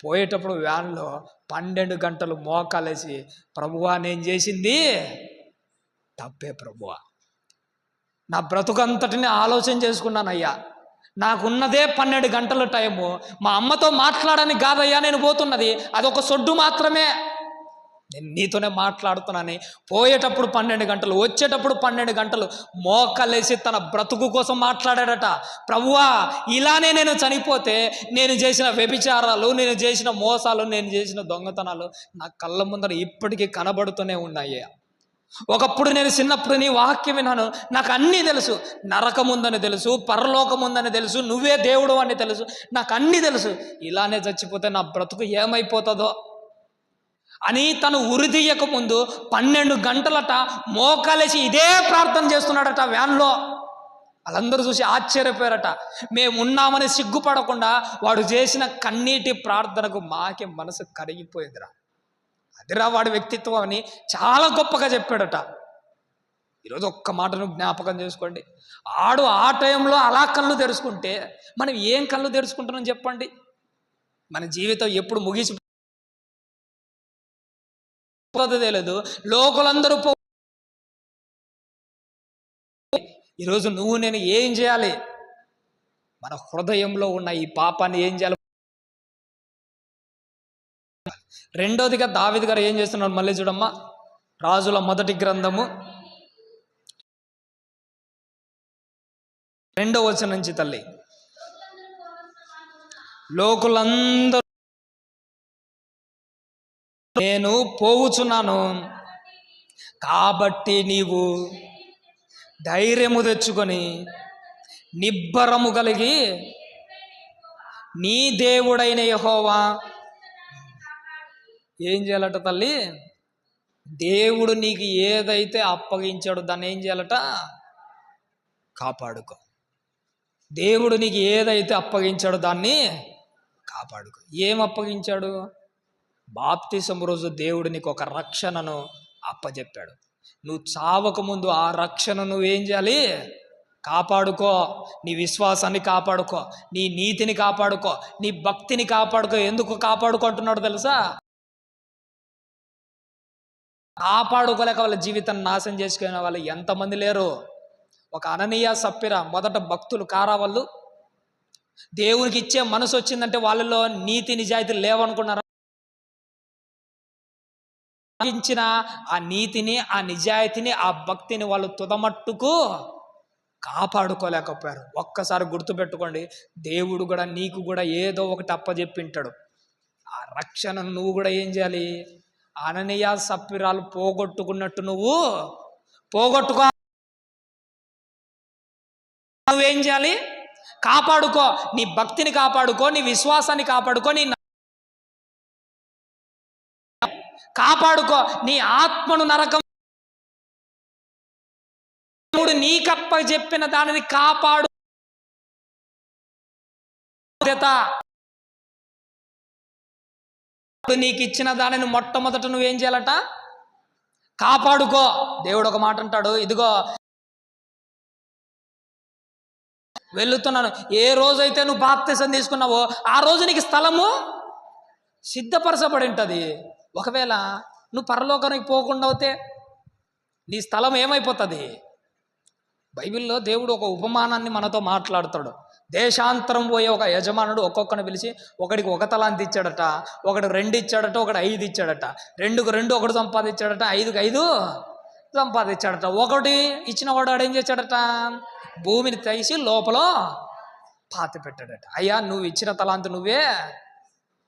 A: పోయేటప్పుడు వ్యాన్లో 12 గంటలు మోకాలేసి, ప్రభువా నేను చేసింది తప్పే ప్రభువా, నా బ్రతుకంతటిని ఆలోచన చేసుకున్నానయ్యా, నాకున్నదే 12 గంటల టైము, మా అమ్మతో మాట్లాడడానికి కాదయ్యా నేను పోతున్నది, అదొక సొడ్డు మాత్రమే, నేను నీతోనే మాట్లాడుతున్నాను. పోయేటప్పుడు 12 గంటలు, వచ్చేటప్పుడు 12 గంటలు మోకలేసి తన బ్రతుకు కోసం మాట్లాడాడట. ప్రభువా ఇలానే నేను చనిపోతే నేను చేసిన వ్యభిచారాలు, నేను చేసిన మోసాలు, నేను చేసిన దొంగతనాలు నా కళ్ళ ముందర ఇప్పటికీ కనబడుతూనే ఉన్నాయి. ఒకప్పుడు నేను చిన్నప్పుడు నీ వాక్యం విన్నాను, నాకు అన్నీ తెలుసు, నరకం ఉందని తెలుసు, పరలోకం ఉందని తెలుసు, నువ్వే దేవుడు అని తెలుసు, నాకు అన్నీ తెలుసు, ఇలానే చచ్చిపోతే నా బ్రతుకు ఏమైపోతుందో అని తను ఉరి తీయక ముందు 12 గంటలట మోకాలేసి ఇదే ప్రార్థన చేస్తున్నాడట వ్యాన్లో. వాళ్ళందరూ చూసి ఆశ్చర్యపోయారట. మేమున్నామని సిగ్గుపడకుండా వాడు చేసిన కన్నీటి ప్రార్థనకు మాకే మనసు కరిగిపోయిందిరా, అదిరా వాడి వ్యక్తిత్వం అని చాలా గొప్పగా చెప్పాడట. ఈరోజు ఒక్క మాటను జ్ఞాపకం చేసుకోండి, ఆడు ఆ టైంలో అలా కళ్ళు తెరుచుకుంటే మనం ఏం కళ్ళు తెరుచుకుంటున్నాం చెప్పండి. మన జీవితం ఎప్పుడు ముగిసి తెలియదు, లోకులందరూ ఈరోజు నువ్వు నేను ఏం చేయాలి, మన హృదయంలో ఉన్న ఈ పాపాన్ని ఏం చేయాలి. రెండోదిగా దావీదు గారు ఏం చేస్తున్నాడు మళ్ళీ చూడమ్మా, రాజుల మొదటి గ్రంథము 2వ వచనం నుంచి తల్లి, లోకులందరూ నేను పోవుచున్నాను కాబట్టి నీవు ధైర్యము తెచ్చుకొని నిబ్బరము కలిగి నీ దేవుడైన యెహోవా ఏం చేయాలట తల్లి, దేవుడు నీకు ఏదైతే అప్పగించాడో దాన్ని ఏం చేయాలట, కాపాడుకో. దేవుడు నీకు ఏదైతే అప్పగించాడో దాన్ని కాపాడుకో. ఏం అప్పగించాడు, బాప్తిసం రోజు దేవుడు నీకు ఒక రక్షణను అప్పచెప్పాడు. నువ్వు చావకముందు ఆ రక్షణ నువ్వేం చేయాలి, కాపాడుకో. నీ విశ్వాసాన్ని కాపాడుకో, నీ నీతిని కాపాడుకో, నీ భక్తిని కాపాడుకో. ఎందుకు కాపాడుకుంటున్నాడు తెలుసా, కాపాడుకోలేక వాళ్ళ జీవితాన్ని నాశనం చేసుకునే వాళ్ళు ఎంతమంది లేరు. ఒక అననీయ సప్పిరా మొదట భక్తులు కారావాళ్ళు, దేవునికి ఇచ్చే మనసు వచ్చిందంటే వాళ్ళలో నీతి నిజాయితీలు లేవనుకున్నారా, ఇచ్చిన ఆ నీతిని, ఆ నిజాయితీని, ఆ భక్తిని వాళ్ళు తుదమట్టుకు కాపాడుకోలేకపోయారు. ఒక్కసారి గుర్తుపెట్టుకోండి, దేవుడు కూడా నీకు కూడా ఏదో ఒకటి అప్పచెప్పింటాడు. ఆ రక్షణను నువ్వు కూడా ఏం చేయాలి, అననీయ సప్పిరాలు పోగొట్టుకున్నట్టు పోగొట్టుకో. నువ్వేం చేయాలి? కాపాడుకో, నీ భక్తిని కాపాడుకో, నీ విశ్వాసాన్ని కాపాడుకో, కాపాడుకో, నీ ఆత్మను నరకం నీకప్ప చెప్పిన దానిని కాపాడు. నీకు ఇచ్చిన దానిని మొట్టమొదట నువ్వేం చేయాలట? కాపాడుకో. దేవుడు ఒక మాట అంటాడు, ఇదిగో వెళుతున్నాను. ఏ రోజైతే నువ్వు బాప్తిసం తీసుకున్నావో ఆ రోజు నీకు స్థలము సిద్ధపరచబడి ఉంటుంది. ఒకవేళ నువ్వు పరలోకానికి పోకుండా అవుతే నీ స్థలం ఏమైపోతుంది? బైబిల్లో దేవుడు ఒక ఉపమానాన్ని మనతో మాట్లాడతాడు. దేశాంతరం పోయే ఒక యజమానుడు ఒక్కొక్కరిని పిలిచి, ఒకడికి 1 తలాంతు ఇచ్చాడట, ఒకటి 2 ఇచ్చాడట, ఒకటి 5 ఇచ్చాడట, 2కు 2 ఒకటి సంపాదించాడట, 5కు 5 సంపాదించాడట. ఒకటి ఇచ్చిన వాడు ఏం చేశాడట? భూమిని తీసి లోపల పాతి పెట్టాడట. అయ్యా, నువ్వు ఇచ్చిన తలాంతు నువ్వే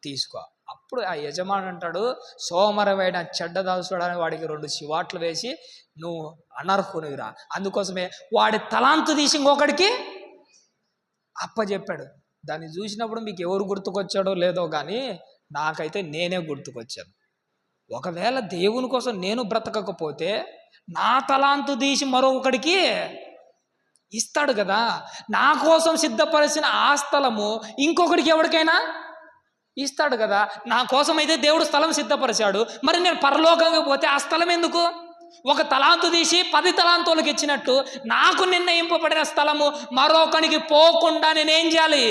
A: తీసుకో. అప్పుడు ఆ యజమాని అంటాడు, సోమరమైన చెడ్డదాసుడు అని వాడికి 2 చివాట్లు వేసి, నువ్వు అనర్హునివిరా, అందుకోసమే వాడి తలాంతు తీసి ఇంకొకడికి అప్పచెప్పాడు. దాన్ని చూసినప్పుడు మీకు ఎవరు గుర్తుకొచ్చాడో లేదో కానీ నాకైతే నేనే గుర్తుకొచ్చాను. ఒకవేళ దేవుని కోసం నేను బ్రతకకపోతే నా తలాంతు తీసి మరొకడికి ఇస్తాడు కదా. నా కోసం సిద్ధపరిచిన ఆ స్థలము ఇంకొకడికి ఎవరికైనా ఇస్తాడు కదా. నా కోసం అయితే దేవుడు స్థలం సిద్ధపరిచాడు, మరి నేను పరలోకంగా పోతే ఆ స్థలం ఎందుకు? 1 తలాంతు తీసి 10 తలాంతులకు ఇచ్చినట్టు నాకు నిర్ణయింపబడిన స్థలము మరొకనికి పోకుండా నేనేం చేయాలి?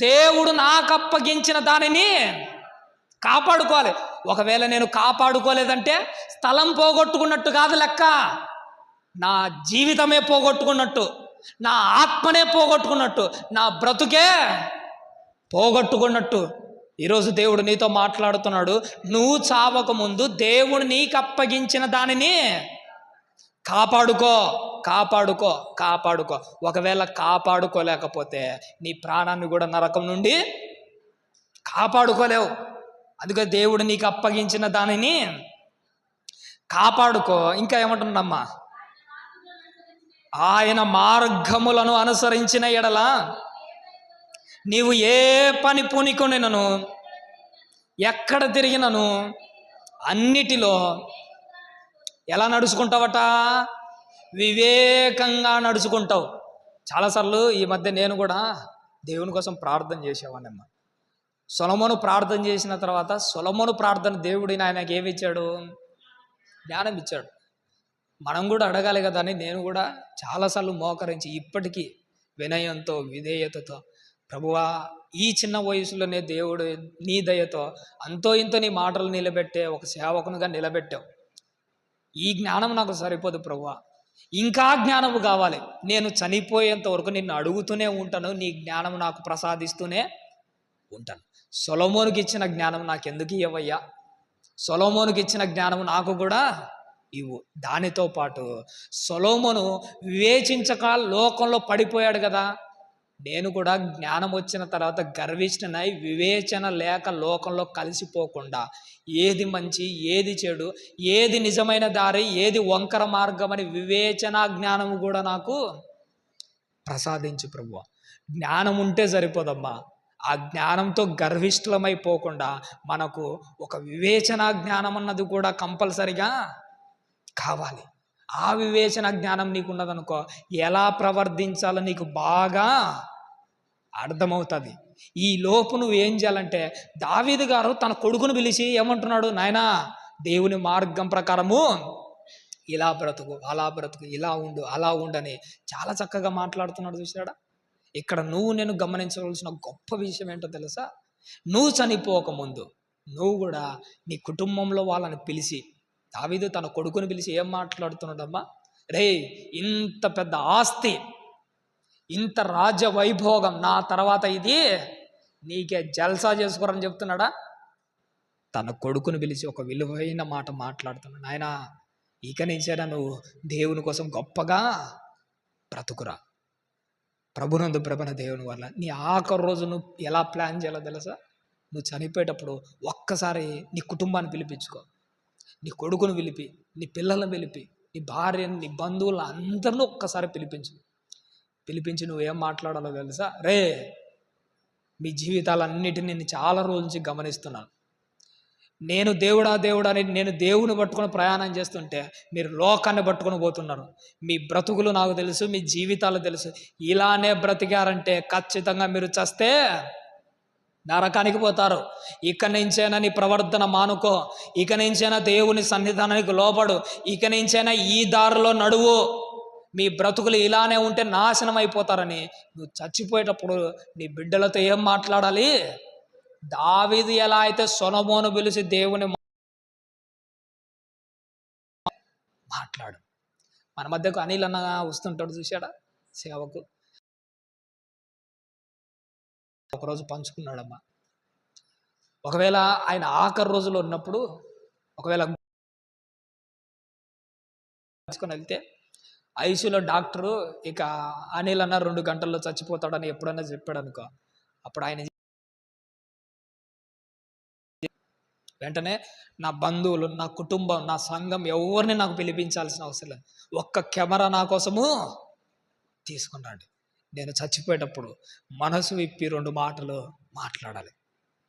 A: దేవుడు నాకు అప్పగించిన దానిని కాపాడుకోవాలి. ఒకవేళ నేను కాపాడుకోలేదంటే స్థలం పోగొట్టుకున్నట్టు కాదు లెక్క, నా జీవితమే పోగొట్టుకున్నట్టు, నా ఆత్మనే పోగొట్టుకున్నట్టు, నా బ్రతుకే పోగొట్టుకున్నట్టు. ఈరోజు దేవుడు నీతో మాట్లాడుతున్నాడు. నువ్వు చావక ముందు దేవుడు నీకు అప్పగించిన దానిని కాపాడుకో, కాపాడుకో, కాపాడుకో. ఒకవేళ కాపాడుకోలేకపోతే నీ ప్రాణాన్ని కూడా నరకం నుండి కాపాడుకోలేవు. అందుకే దేవుడు నీకు అప్పగించిన దానిని కాపాడుకో. ఇంకా ఏమంటుందమ్మా? ఆయన మార్గములను అనుసరించిన ఎడల నీవు ఏ పని పూనికొనినను, ఎక్కడ తిరిగినను అన్నిటిలో ఎలా నడుచుకుంటావట? వివేకంగా నడుచుకుంటావు. చాలాసార్లు ఈ మధ్య నేను కూడా దేవుని కోసం ప్రార్థన చేసేవాడినమ్మ. సొలొమోను ప్రార్థన చేసిన తర్వాత సొలొమోను ప్రార్థన దేవుడిని ఆయనకి ఏమి ఇచ్చాడు? జ్ఞానం ఇచ్చాడు. మనం కూడా అడగాలి కదా అని నేను కూడా చాలాసార్లు మోకరించి ఇప్పటికీ వినయంతో విధేయతతో, ప్రభువా, ఈ చిన్న వయసులోనే దేవుడు నీ దయతో అంతో ఇంతో నీ మాటలు నిలబెట్టే ఒక సేవకునిగా నిలబెట్టావు. ఈ జ్ఞానం నాకు సరిపోదు ప్రభువా, ఇంకా జ్ఞానము కావాలి. నేను చనిపోయేంత వరకు నిన్ను అడుగుతూనే ఉంటాను, నీ జ్ఞానం నాకు ప్రసాదిస్తూనే ఉంటాను. సొలొమోనుకి ఇచ్చిన జ్ఞానం నాకెందుకు ఇవ్వయ్యా? సొలొమోనుకి ఇచ్చిన జ్ఞానం నాకు కూడా ఇవ్వు. దానితో పాటు సొలొమోను వివేచించక లోకంలో పడిపోయాడు కదా. నేను కూడా జ్ఞానం వచ్చిన తర్వాత గర్విష్ఠనై వివేచన లేక లోకంలో కలిసిపోకుండా ఏది మంచి, ఏది చెడు, ఏది నిజమైన దారి, ఏది వంకర మార్గం అని వివేచన జ్ఞానము కూడా నాకు ప్రసాదించు ప్రభువా. జ్ఞానం ఉంటే సరిపోదమ్మా. ఆ జ్ఞానంతో గర్విష్ఠులమైపోకుండా మనకు ఒక వివేచన జ్ఞానం అన్నది కూడా కంపల్సరిగా కావాలి. ఆ వివేచన జ్ఞానం నీకు ఉన్నదనుకో, ఎలా ప్రవర్తించాలో నీకు బాగా అర్థమవుతుంది. ఈ లోపు నువ్వు ఏం చేయాలంటే, దావీదు గారు తన కొడుకును పిలిచి ఏమంటున్నాడు? నాయనా, దేవుని మార్గం ప్రకారము ఇలా బ్రతుకు, అలా బ్రతుకు, ఇలా ఉండు, అలా ఉండని చాలా చక్కగా మాట్లాడుతున్నాడు. చూసాడా? ఇక్కడ నువ్వు నేను గమనించవలసిన గొప్ప విషయం ఏంటో తెలుసా? నువ్వు చనిపోకముందు నువ్వు కూడా నీ కుటుంబంలో వాళ్ళని పిలిచి, దావీదు తన కొడుకుని పిలిచి ఏం మాట్లాడుతున్నాడమ్మా? రే, ఇంత పెద్ద ఆస్తి, ఇంత రాజ్య వైభోగం, నా తర్వాత ఇది నీకే జల్సా చేసుకోరని చెప్తున్నాడా? తన కొడుకుని పిలిచి ఒక విలువైన మాట మాట్లాడుతున్నాడు. నాయనా, ఇక నుంచైనా నువ్వు దేవుని కోసం గొప్పగా బ్రతుకురా. ప్రభునందు ప్రభున దేవుని వల్ల నీ ఆఖరి రోజు నువ్వు ఎలా ప్లాన్ చేయాలో తెలుసా? నువ్వు చనిపోయేటప్పుడు ఒక్కసారి నీ కుటుంబాన్ని పిలిపించుకో. నీ కొడుకును పిలిపి, నీ పిల్లలను పిలిపి, నీ భార్యని, నీ బంధువులను అందరినీ ఒక్కసారి పిలిపించి నువ్వేం మాట్లాడాలో తెలుసా? రే, మీ జీవితాలన్నిటిని నేను చాలా రోజుల నుంచి గమనిస్తున్నాను. నేను దేవుడా అని నేను దేవుని పట్టుకొని ప్రయాణం చేస్తుంటే మీరు లోకాన్ని పట్టుకొని పోతున్నారు. మీ బ్రతుకులు నాకు తెలుసు, మీ జీవితాలు తెలుసు. ఇలానే బ్రతికారంటే ఖచ్చితంగా మీరు చస్తే నరకానికి పోతారు. ఇక నుంచైనా నీ ప్రవర్తన మానుకో, ఇక నుంచైనా దేవుని సన్నిధానానికి లోబడు, ఇక నుంచైనా ఈ దారిలో నడువు. మీ బ్రతుకులు ఇలానే ఉంటే నాశనం అయిపోతారని నువ్వు చచ్చిపోయేటప్పుడు నీ బిడ్డలతో ఏం మాట్లాడాలి? దావీదు ఎలా అయితే సొలొమోను పిలిచి దేవుని మాట్లాడు. మన మధ్యకు అనిల్ అన్న వస్తుంటాడు, చూశాడా? సేవకు ఒకరోజు పంచుకున్నాడమ్మా. ఒకవేళ ఆయన ఆఖరి రోజులో ఉన్నప్పుడు ఒకవేళ పంచుకొని వెళ్తే ఐసీయూలో డాక్టరు ఇక అనిల్ అన్న 2 గంటల్లో చచ్చిపోతాడని ఎప్పుడన్నా చెప్పాడు అనుకో, అప్పుడు ఆయన వెంటనే నా బంధువులు, నా కుటుంబం, నా సంఘం ఎవరిని నాకు పిలిపించాల్సిన అవసరం లేదు. ఒక్క కెమెరా నా కోసము తీసుకున్నాడు. నేను చచ్చిపోయేటప్పుడు మనసు విప్పి 2 మాటలు మాట్లాడాలి.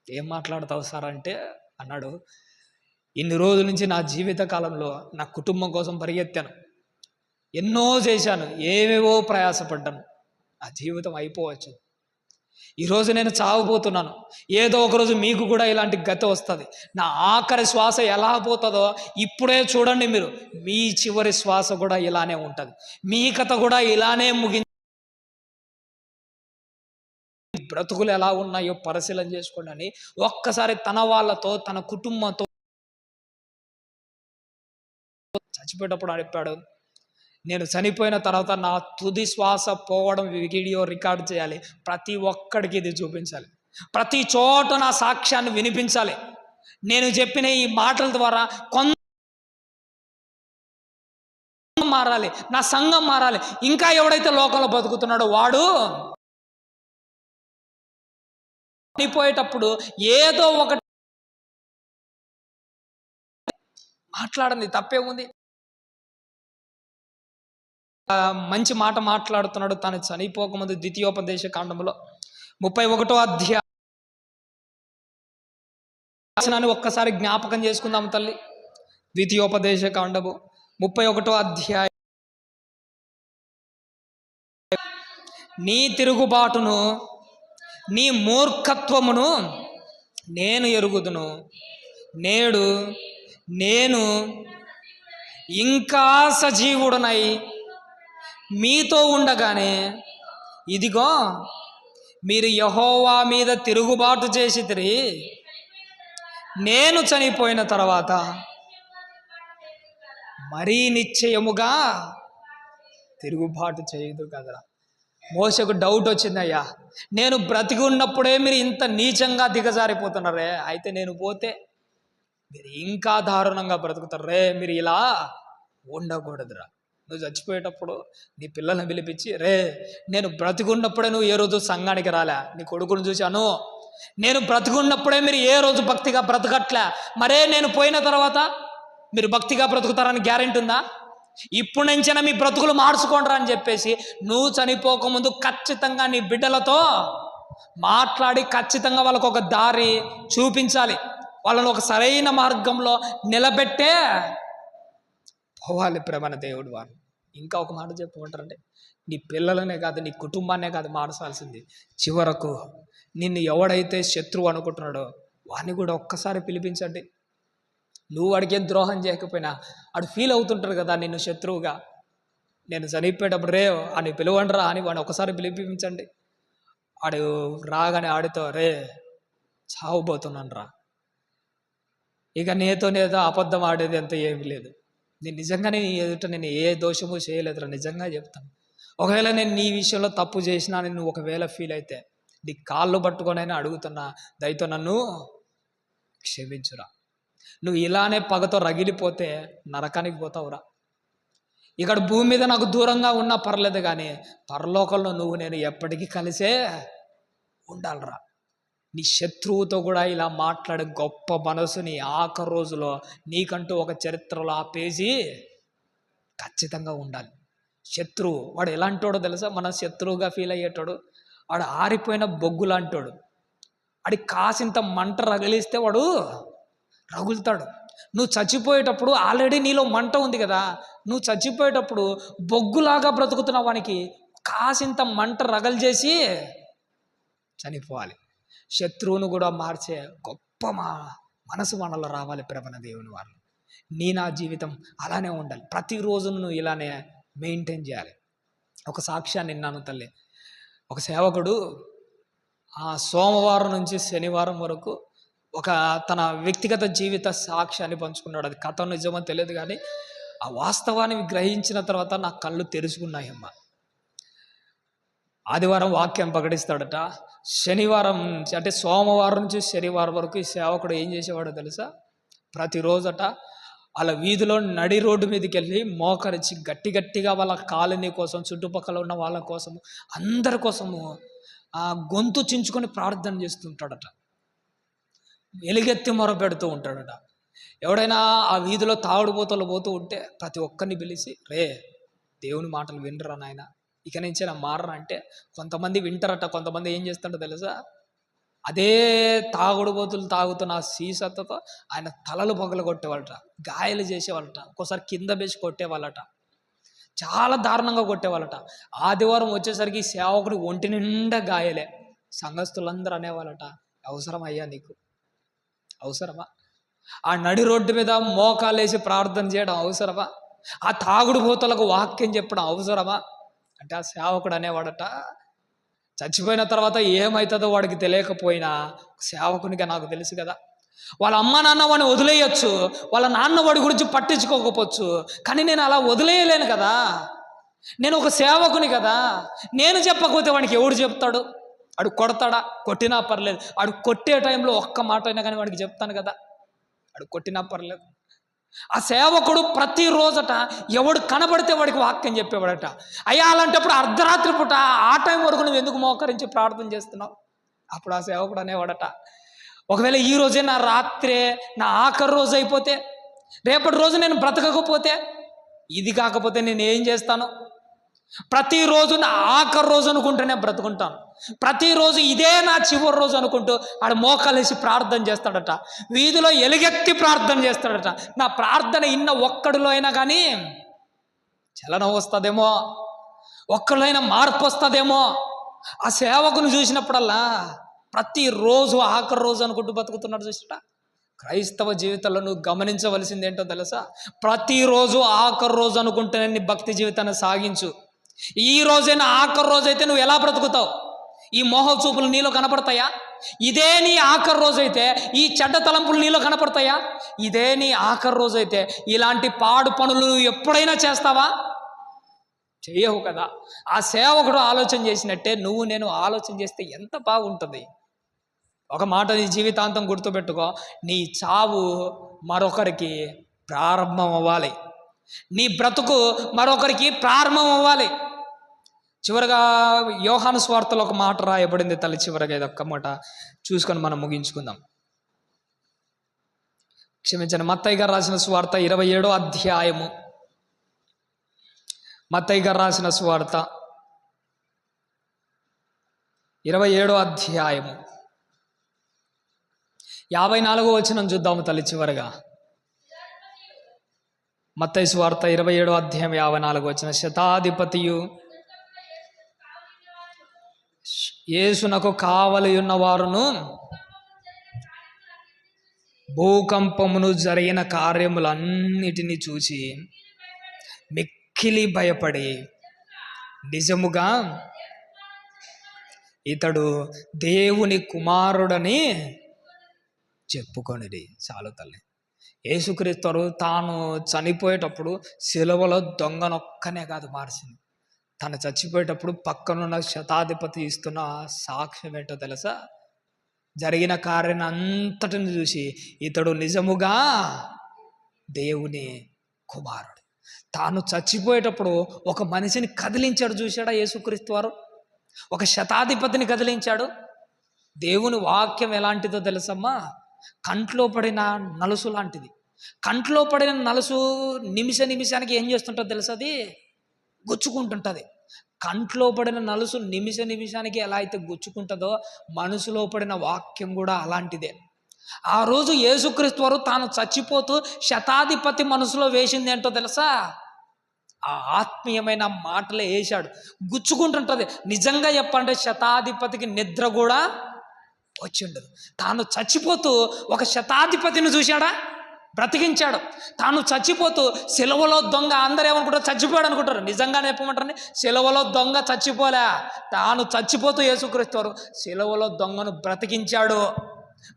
A: ఏం మాట్లాడతావు సార్ అంటే అన్నాడు, ఇన్ని రోజుల నుంచి నా జీవిత కాలంలో నా కుటుంబం కోసం పరిగెత్తాను, ఎన్నో చేశాను, ఏవేవో ప్రయాసపడ్డాను, నా జీవితం అయిపోవచ్చు. ఈరోజు నేను చావబోతున్నాను. ఏదో ఒకరోజు మీకు కూడా ఇలాంటి గతి వస్తుంది. నా ఆఖరి శ్వాస ఎలా పోతుందో ఇప్పుడే చూడండి మీరు. మీ చివరి శ్వాస కూడా ఇలానే ఉంటుంది. మీ కథ కూడా ఇలానే బ్రతుకులు ఎలా ఉన్నాయో పరిశీలన చేసుకోండి అని ఒక్కసారి తన వాళ్ళతో, తన కుటుంబంతో చచ్చిపోయేటప్పుడు అడిపాడు, నేను చనిపోయిన తర్వాత నా తుది శ్వాస పోవడం వీడియో రికార్డ్ చేయాలి, ప్రతి ఒక్కడికి ఇది చూపించాలి, ప్రతి చోట నా సాక్ష్యాన్ని వినిపించాలి. నేను చెప్పిన ఈ మాటల ద్వారా కొంత మారాలి, నా సంఘం మారాలి. ఇంకా ఎవడైతే లోకంలో బతుకుతున్నాడో వాడు చనిపోయేటప్పుడు ఏదో ఒకటి మాట్లాడండి, తప్పేముంది? మంచి మాట మాట్లాడుతున్నాడు తను చనిపోకముందు. ద్వితీయోపదేశ కాండంలో 31వ అధ్యాయాన్ని ఒక్కసారి జ్ఞాపకం చేసుకుందాం తల్లి. ద్వితీయోపదేశ కాండము 31వ అధ్యాయం. నీ తిరుగుబాటును, నీ మూర్ఖత్వమును నేను ఎరుగుదును. నేడు నేను ఇంకా సజీవుడనై మీతో ఉండగానే ఇదిగో మీరు యెహోవా మీద తిరుగుబాటు చేసితిరి, నేను చనిపోయిన తర్వాత మరీ నిశ్చయముగా తిరుగుబాటు చేయదు కదరా. మోషకు డౌట్ వచ్చిందయ్యా, నేను బ్రతికి ఉన్నప్పుడే మీరు ఇంత నీచంగా దిగజారిపోతున్నారే, అయితే నేను పోతే మీరు ఇంకా దారుణంగా బ్రతుకుతారు రే, మీరు ఇలా ఉండకూడదురా. నువ్వు చచ్చిపోయేటప్పుడు నీ పిల్లల్ని పిలిపించి, రే నేను బ్రతికున్నప్పుడే నువ్వు ఏ రోజు సంఘానికి రాలే, నీ కొడుకుని చూశాను, నేను బ్రతికున్నప్పుడే మీరు ఏ రోజు భక్తిగా బ్రతకట్లే, మరే నేను పోయిన తర్వాత మీరు భక్తిగా బ్రతుకుతారని గ్యారెంటీ ఉందా? ఇప్పుడు నుంచైనా మీ బ్రతుకులు మార్చుకోండి అని చెప్పేసి నువ్వు చనిపోకముందు ఖచ్చితంగా నీ బిడ్డలతో మాట్లాడి ఖచ్చితంగా వాళ్ళకు ఒక దారి చూపించాలి, వాళ్ళని ఒక సరైన మార్గంలో నిలబెట్టే పోవాలి ప్రేమన దేవుడు వారు. ఇంకా ఒక మాట చెప్పుకుంటారంటే, నీ పిల్లలనే కాదు, నీ కుటుంబాన్నే కాదు మార్చాల్సింది, చివరకు నిన్ను ఎవడైతే శత్రువు అనుకుంటున్నాడో వాడిని కూడా ఒక్కసారి పిలిపించండి. నువ్వు వాడికి ద్రోహం చేయకపోయినా వాడు ఫీల్ అవుతుంటారు కదా నిన్ను శత్రువుగా. నేను చనిపోయేటప్పుడు రే అని పిలవండిరా అని వాడిని ఒకసారి పిలిపించండి. వాడు రాగానే ఆడితో రే చావబోతున్నాను రా, ఇక నేతో అబద్ధం ఆడేది అంత ఏమి లేదు, నేను నిజంగానే నీ ఎదుట నేను ఏ దోషము చేయలేదురా, నిజంగా చెప్తాను. ఒకవేళ నేను నీ విషయంలో తప్పు చేసినా నువ్వు ఒకవేళ ఫీల్ అయితే నీ కాళ్ళు పట్టుకొనైనా అడుగుతున్నా, దయతో నన్ను క్షమించురా. నువ్వు ఇలానే పగతో రగిలిపోతే నరకానికి పోతావురా. ఇక్కడ భూమి మీద నాకు దూరంగా ఉన్నా పర్లేదు, కానీ పరలోకంలో నువ్వు నేను ఎప్పటికీ కలిసే ఉండాలిరా. నీ శత్రువుతో కూడా ఇలా మాట్లాడే గొప్ప మనసుని ఆఖరి రోజులో నీకంటూ ఒక చరిత్రలో ఆ పేజీ ఖచ్చితంగా ఉండాలి. శత్రువు వాడు ఎలాంటోడో తెలుసా? మన శత్రువుగా ఫీల్ అయ్యేటోడు వాడు ఆరిపోయిన బొగ్గు లాంటోడు. వాడి కాసింత మంట రగిలిస్తే వాడు రగులుతాడు. నువ్వు చచ్చిపోయేటప్పుడు ఆల్రెడీ నీలో మంట ఉంది కదా, నువ్వు చచ్చిపోయేటప్పుడు బొగ్గులాగా బ్రతుకుతున్న వానికి కాసింత మంట రగలు చేసి చనిపోవాలి. శత్రువును కూడా మార్చే గొప్ప మనసు మనలో రావాలి ప్రభన దేవుని వాళ్ళు. నా జీవితం అలానే ఉండాలి. ప్రతిరోజు నువ్వు ఇలానే మెయింటైన్ చేయాలి. ఒక సాక్ష్యాన్ని విన్నాను తల్లి. ఒక సేవకుడు సోమవారం నుంచి శనివారం వరకు తన వ్యక్తిగత జీవిత సాక్ష్యాన్ని పంచుకున్నాడు. అది కథ నిజమో తెలియదు కానీ ఆ వాస్తవాన్ని గ్రహించిన తర్వాత నా కళ్ళు తెరుచుకున్నాయమ్మ. ఆదివారం వాక్యం ప్రకటిస్తాడట. శనివారం అంటే సోమవారం నుంచి శనివారం వరకు ఈ సేవకుడు ఏం చేసేవాడో తెలుసా? ప్రతిరోజట వాళ్ళ వీధిలో నడి రోడ్డు మీదకి వెళ్ళి మోకరించి గట్టిగా వాళ్ళ కాలనీ కోసం, చుట్టుపక్కల ఉన్న వాళ్ళ కోసము, అందరి కోసము గొంతు చించుకొని ప్రార్థన చేస్తుంటాడట. ఎలుగెత్తి మొర పెడుతూ ఉంటాడట. ఎవడైనా ఆ వీధిలో తాగుడుపోతలు పోతూ ఉంటే ప్రతి ఒక్కరిని పిలిచి, రే దేవుని మాటలు వినరా నాయన, ఇక నుంచే నా మారరా అంటే కొంతమంది వింటారట. కొంతమంది ఏం చేస్తాడో తెలుసా? అదే తాగుడుబోతులు తాగుతున్న సీసత్తతో ఆయన తలలు పగలు కొట్టేవాళ్ళట, గాయాలు చేసేవాళ్ళట, ఒక్కోసారి కింద వేసి కొట్టేవాళ్ళట, చాలా దారుణంగా కొట్టేవాళ్ళట. ఆదివారం వచ్చేసరికి సేవకుడి ఒంటి నిండా గాయలే. సంఘస్థులందరూ అనేవాళ్ళట, అవసరమయ్యా నీకు? అవసరమా? ఆ నడి రోడ్డు మీద మోకాలేసి ప్రార్థన చేయడం అవసరమా? ఆ తాగుడుబోతులకు వాక్యం చెప్పడం అవసరమా అంటే ఆ సేవకుడు అనేవాడట, చచ్చిపోయిన తర్వాత ఏమవుతుందో వాడికి తెలియకపోయినా సేవకునిగా నాకు తెలుసు కదా, వాళ్ళ అమ్మ నాన్న వాడిని వదిలేయచ్చు, వాళ్ళ నాన్న వాడి గురించి పట్టించుకోకపోవచ్చు, కానీ నేను అలా వదిలేయలేను కదా, నేను ఒక సేవకుని కదా. నేను చెప్పకపోతే వాడికి ఎవడు చెప్తాడు? వాడు కొడతాడా? కొట్టినా పర్లేదు. వాడు కొట్టే టైంలో ఒక్క మాట అయినా కానీ వాడికి చెప్తాను కదా, వాడు కొట్టినా పర్లేదు. ఆ సేవకుడు ప్రతిరోజట ఎవడు కనబడితే వాడికి వాక్యం చెప్పేవాడట. అయ్యా అలాంటప్పుడు అర్ధరాత్రి పూట ఆ టైం వరకు నువ్వు ఎందుకు మోకరించి ప్రార్థన చేస్తున్నావు? అప్పుడు ఆ సేవకుడు అనేవాడట, ఒకవేళ ఈ రోజే నా రాత్రే నా ఆఖరి రోజు అయిపోతే, రేపటి రోజు నేను బ్రతకకపోతే, ఇది కాకపోతే నేను ఏం చేస్తాను? ప్రతిరోజు నా ఆఖరి రోజు అనుకుంటూనే బ్రతుకుంటాను. ప్రతిరోజు ఇదే నా చివరి రోజు అనుకుంటూ ఆడు మోకాలేసి ప్రార్థన చేస్తాడట. వీధిలో ఎలుగెత్తి ప్రార్థన చేస్తాడట. నా ప్రార్థన ఇన్న ఒక్కడిలో అయినా కానీ చలనం వస్తుందేమో, ఒక్కడైనా మార్పు వస్తుందేమో. ఆ సేవకుని చూసినప్పుడల్లా ప్రతిరోజు ఆఖరి రోజు అనుకుంటూ బతుకుతున్నాడు చూసిట. క్రైస్తవ జీవితంలో నువ్వు గమనించవలసింది ఏంటో తెలుసా? ప్రతిరోజు ఆఖరి రోజు అనుకుంటేనే నీ భక్తి జీవితాన్ని సాగించు. ఈ రోజైనా ఆఖరి రోజు అయితే నువ్వు ఎలా బ్రతుకుతావు? ఈ మోహ చూపులు నీలో కనపడతాయా? ఇదే నీ ఆఖరి రోజైతే ఈ చెడ్డ తలంపులు నీలో కనపడతాయా? ఇదే నీ ఆఖరి రోజైతే ఇలాంటి పాడు పనులు నువ్వు ఎప్పుడైనా చేస్తావా? చెయ్యవు కదా. ఆ సేవకుడు ఆలోచన చేసినట్టే నువ్వు నేను ఆలోచన చేస్తే ఎంత బాగుంటుంది. ఒక మాట నీ జీవితాంతం గుర్తుపెట్టుకో, నీ చావు మరొకరికి ప్రారంభం అవ్వాలి, నీ బ్రతుకు మరొకరికి ప్రారంభం అవ్వాలి. చివరగా యోహాను సువార్తలో ఒక మాట రాయబడింది తల్లి. చివరగా ఇది ఒక్క మాట చూసుకొని మనం ముగించుకుందాం. క్షమించండి, మత్తయి గారు రాసిన సువార్త 27వ అధ్యాయము. మత్తయి గారు రాసిన సువార్త 27వ అధ్యాయము 54వ వచనం చూద్దాము తల్లి. చివరగా మత్తయి సువార్త 27వ అధ్యాయం 54వ వచనం. శతాధిపతియు యేసునకు కావలి ఉన్నవారును భూకంపమును జరిగిన కార్యములన్నిటినీ చూసి మిక్కిలి భయపడి నిజముగా ఇతడు దేవుని కుమారుడని చెప్పుకొనిది. చాలు తల్లి. యేసుక్రీస్తు తాను చనిపోయేటప్పుడు సిలువలో దొంగనొక్కనే కాదు మార్చింది. తను చచ్చిపోయేటప్పుడు పక్కనున్న శతాధిపతి ఇస్తున్న సాక్ష్యం ఏంటో తెలుసా? జరిగిన కార్యాన్ని అంతటిని చూసి ఇతడు నిజముగా దేవుని కుమారుడు. తాను చచ్చిపోయేటప్పుడు ఒక మనిషిని కదిలించాడు చూశాడా యేసుక్రీస్తు వారు? ఒక శతాధిపతిని కదిలించాడు. దేవుని వాక్యం ఎలాంటిదో తెలుసమ్మా? కంట్లో పడిన నలుసు లాంటిది. కంట్లో పడిన నలుసు నిమిషానికి ఏం చేస్తుంటుంది తెలుసా? అది గుచ్చుకుంటుంటుంది. కంట్లో పడిన నలుసు నిమిషానికి ఎలా అయితే గుచ్చుకుంటుందో మనసులో పడిన వాక్యం కూడా అలాంటిదే. ఆ రోజు యేసుక్రీస్తు వారు తాను చచ్చిపోతూ శతాధిపతి మనసులో వేసింది ఏంటో తెలుసా? ఆ ఆత్మీయమైన మాటలే వేశాడు. గుచ్చుకుంటుంటుంది. నిజంగా చెప్పంటే శతాధిపతికి నిద్ర కూడా వచ్చి ఉండదు. తాను చచ్చిపోతూ ఒక శతాధిపతిని చూశాడా? బ్రతికించాడు. తాను చచ్చిపోతూ సిలువలో దొంగ, అందరూ ఏమనుకుంటారు? చచ్చిపోయాడు అనుకుంటారు. నిజంగానే చెప్పమంటారని, సిలువలో దొంగ చచ్చిపోలే. తాను చచ్చిపోతూ యేసుక్రీస్తు వారు సిలువలో దొంగను బ్రతికించాడు.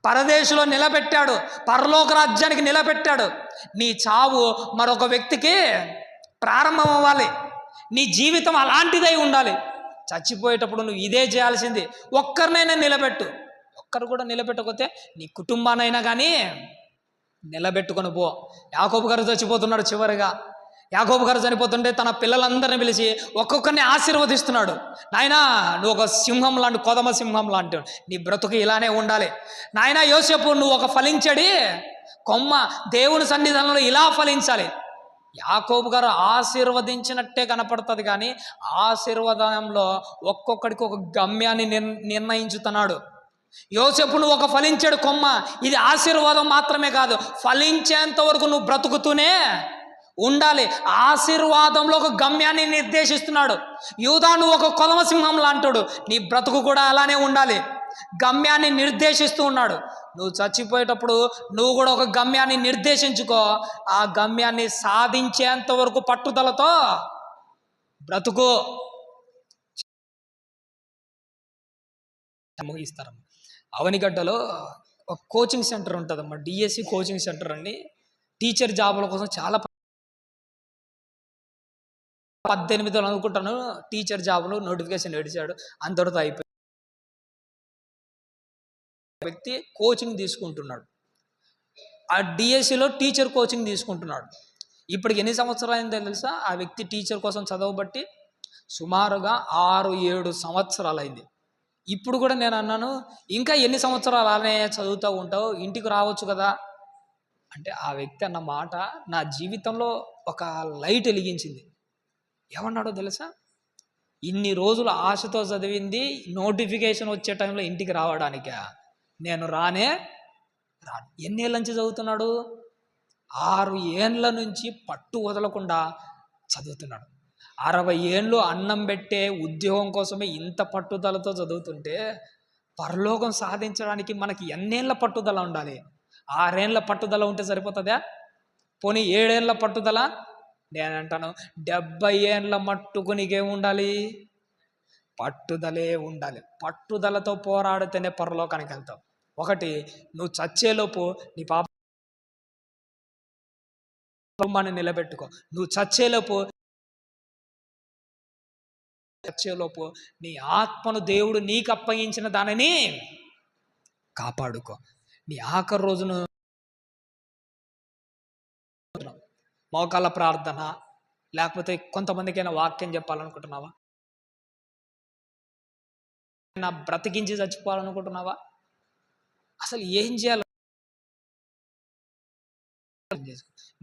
A: పరదేశంలో నిలబెట్టాడు. పరలోక రాజ్యానికి నిలబెట్టాడు. నీ చావు మరొక వ్యక్తికి ప్రారంభం అవ్వాలి. నీ జీవితం అలాంటిదై ఉండాలి. చచ్చిపోయేటప్పుడు నువ్వు ఇదే చేయాల్సింది. ఒక్కరినైనా నిలబెట్టు. ఒక్కరు కూడా నిలబెట్టకపోతే నీ కుటుంబానైనా కానీ నిలబెట్టుకొని పో. యాకోబు గారు చచ్చిపోతున్నాడు. చివరిగా యాకోబు గారు చనిపోతుంటే తన పిల్లలందరినీ పిలిచి ఒక్కొక్కరిని ఆశీర్వదిస్తున్నాడు. నాయనా, నువ్వు ఒక సింహం లాంటి, కొదమ సింహం లాంటి, నీ బ్రతుకు ఇలానే ఉండాలి. నాయనా యోసేపు, నువ్వు ఒక ఫలించడి కొమ్మ, దేవుని సన్నిధానంలో ఇలా ఫలించాలి. యాకోబు గారు ఆశీర్వదించినట్టే కనపడుతుంది, కానీ ఆశీర్వాదంలో ఒక్కొక్కడికి ఒక గమ్యాన్ని నిర్ణయించుతున్నాడు. యోసేపు, నువ్వు ఒక ఫలించాడు కొమ్మ, ఇది ఆశీర్వాదం మాత్రమే కాదు, ఫలించేంత వరకు నువ్వు బ్రతుకుతూనే ఉండాలి. ఆశీర్వాదంలో ఒక గమ్యాన్ని నిర్దేశిస్తున్నాడు. యూదా, నువ్వు ఒక కొదమ సింహం లాంటాడు, నీ బ్రతుకు కూడా అలానే ఉండాలి. గమ్యాన్ని నిర్దేశిస్తూ ఉన్నాడు. నువ్వు చచ్చిపోయేటప్పుడు నువ్వు కూడా ఒక గమ్యాన్ని నిర్దేశించుకో. ఆ గమ్యాన్ని సాధించేంత వరకు పట్టుదలతో బ్రతుకు. ముగిస్తారమ్మ. అవనిగడ్డలో ఒక కోచింగ్ సెంటర్ ఉంటుందమ్మా, డిఎస్సి కోచింగ్ సెంటర్ అండి. టీచర్ జాబుల కోసం చాలా 18 అనుకుంటాను టీచర్ జాబులు నోటిఫికేషన్ ఏడిచాడు. అంతటితో అయిపోయి వ్యక్తి కోచింగ్ తీసుకుంటున్నాడు. ఆ డిఎస్సిలో టీచర్ కోచింగ్ తీసుకుంటున్నాడు. ఇప్పటికి ఎన్ని సంవత్సరాలు అయిందో తెలుసా? ఆ వ్యక్తి టీచర్ కోసం చదవబట్టి సుమారుగా 6-7 సంవత్సరాలు అయింది. ఇప్పుడు కూడా నేను అన్నాను, ఇంకా ఎన్ని సంవత్సరాలు అలానే చదువుతూ ఉంటావు, ఇంటికి రావచ్చు కదా అంటే, ఆ వ్యక్తి అన్న మాట నా జీవితంలో ఒక లైట్ వెలిగించింది. ఏమన్నాడో తెలుసా? ఇన్ని రోజులు ఆశతో చదివింది నోటిఫికేషన్ వచ్చే టైంలో ఇంటికి రావడానికా? నేను రాను. ఎన్నేళ్ళ నుంచి చదువుతున్నాడు? 6 ఏండ్ల నుంచి పట్టు వదలకుండా చదువుతున్నాడు. 60 ఏళ్ళు అన్నం పెట్టే ఉద్యోగం కోసమే ఇంత పట్టుదలతో చదువుతుంటే, పరలోకం సాధించడానికి మనకి ఎన్నేళ్ళ పట్టుదల ఉండాలి? 6 ఏళ్ళ పట్టుదల ఉంటే సరిపోతుందా? పోనీ 7 ఏళ్ళ పట్టుదల? నేనంటాను 70 ఏళ్ళ మట్టుకు నీకేముండాలి? పట్టుదలే ఉండాలి. పట్టుదలతో పోరాడితేనే పరలోకానికి వెళ్తావు. ఒకటి, నువ్వు చచ్చేలోపు నీ కుటుంబాన్ని నిలబెట్టుకో. నువ్వు చచ్చేలోపు నీ ఆత్మను దేవుడు నీకు అప్పగించిన దానిని కాపాడుకో. నీ ఆఖరి రోజును మోకాళ్ళ ప్రార్థన, లేకపోతే కొంతమందికైనా వాక్యం చెప్పాలనుకుంటున్నావా? నా బ్రతికించి చచ్చిపోవాలనుకుంటున్నావా? అసలు ఏం చేయాలి?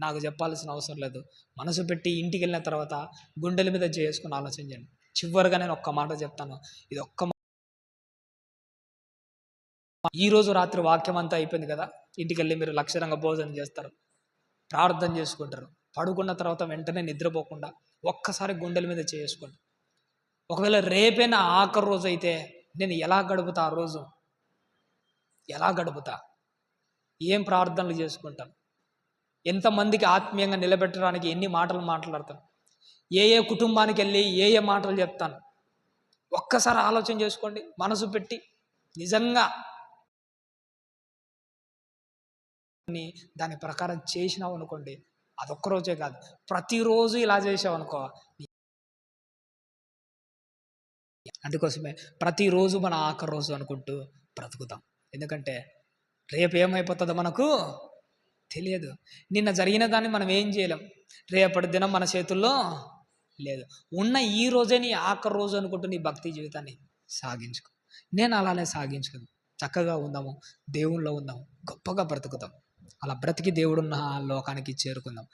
A: నాకు చెప్పాల్సిన అవసరం లేదు. మనసు పెట్టి ఇంటికి వెళ్ళిన తర్వాత గుండెల మీద చేసుకుని ఆలోచించండి. చివరిగా నేను ఒక్క మాట చెప్తాను. ఇది ఒక్క ఈరోజు రాత్రి వాక్యం అంతా అయిపోయింది కదా, ఇంటికి వెళ్ళి మీరు లక్షణంగా భోజనం చేస్తారు, ప్రార్థన చేసుకుంటారు. పడుకున్న తర్వాత వెంటనే నిద్రపోకుండా ఒక్కసారి గుండెల మీద చేసుకోండి. ఒకవేళ రేపైనా ఆఖరి రోజు అయితే నేను ఎలా గడుపుతా? ఆ రోజు ఎలా గడుపుతా? ఏం ప్రార్థనలు చేసుకుంటాను? ఎంతమందికి ఆత్మీయంగా నిలబెట్టడానికి ఎన్ని మాటలు మాట్లాడతాను? ఏ కుటుంబానికి వెళ్ళి ఏ మాటలు చెప్తాను? ఒక్కసారి ఆలోచన చేసుకోండి. మనసు పెట్టి నిజంగా దాని ప్రకారం చేసినావు అనుకోండి, అదొక్కరోజే కాదు, ప్రతిరోజు ఇలా చేసావు అనుకో. అందుకోసమే ప్రతిరోజు మన ఆఖరి రోజు అనుకుంటూ బ్రతుకుతాం. ఎందుకంటే రేపు ఏమైపోతుందో మనకు తెలియదు. నిన్న జరిగిన దాన్ని మనం ఏం చేయలేం. రేపటి దినం మన చేతుల్లో లేదు. ఉన్న ఈ రోజే నీ ఆఖరి రోజు అనుకుంటూ నీ భక్తి జీవితాన్ని సాగించుకో. నేను అలానే సాగించుకుంది. చక్కగా ఉందాము, దేవుళ్ళో ఉందాము, గొప్పగా బ్రతుకుతాం. అలా బ్రతికి దేవుడున్న లోకానికి చేరుకుందాం.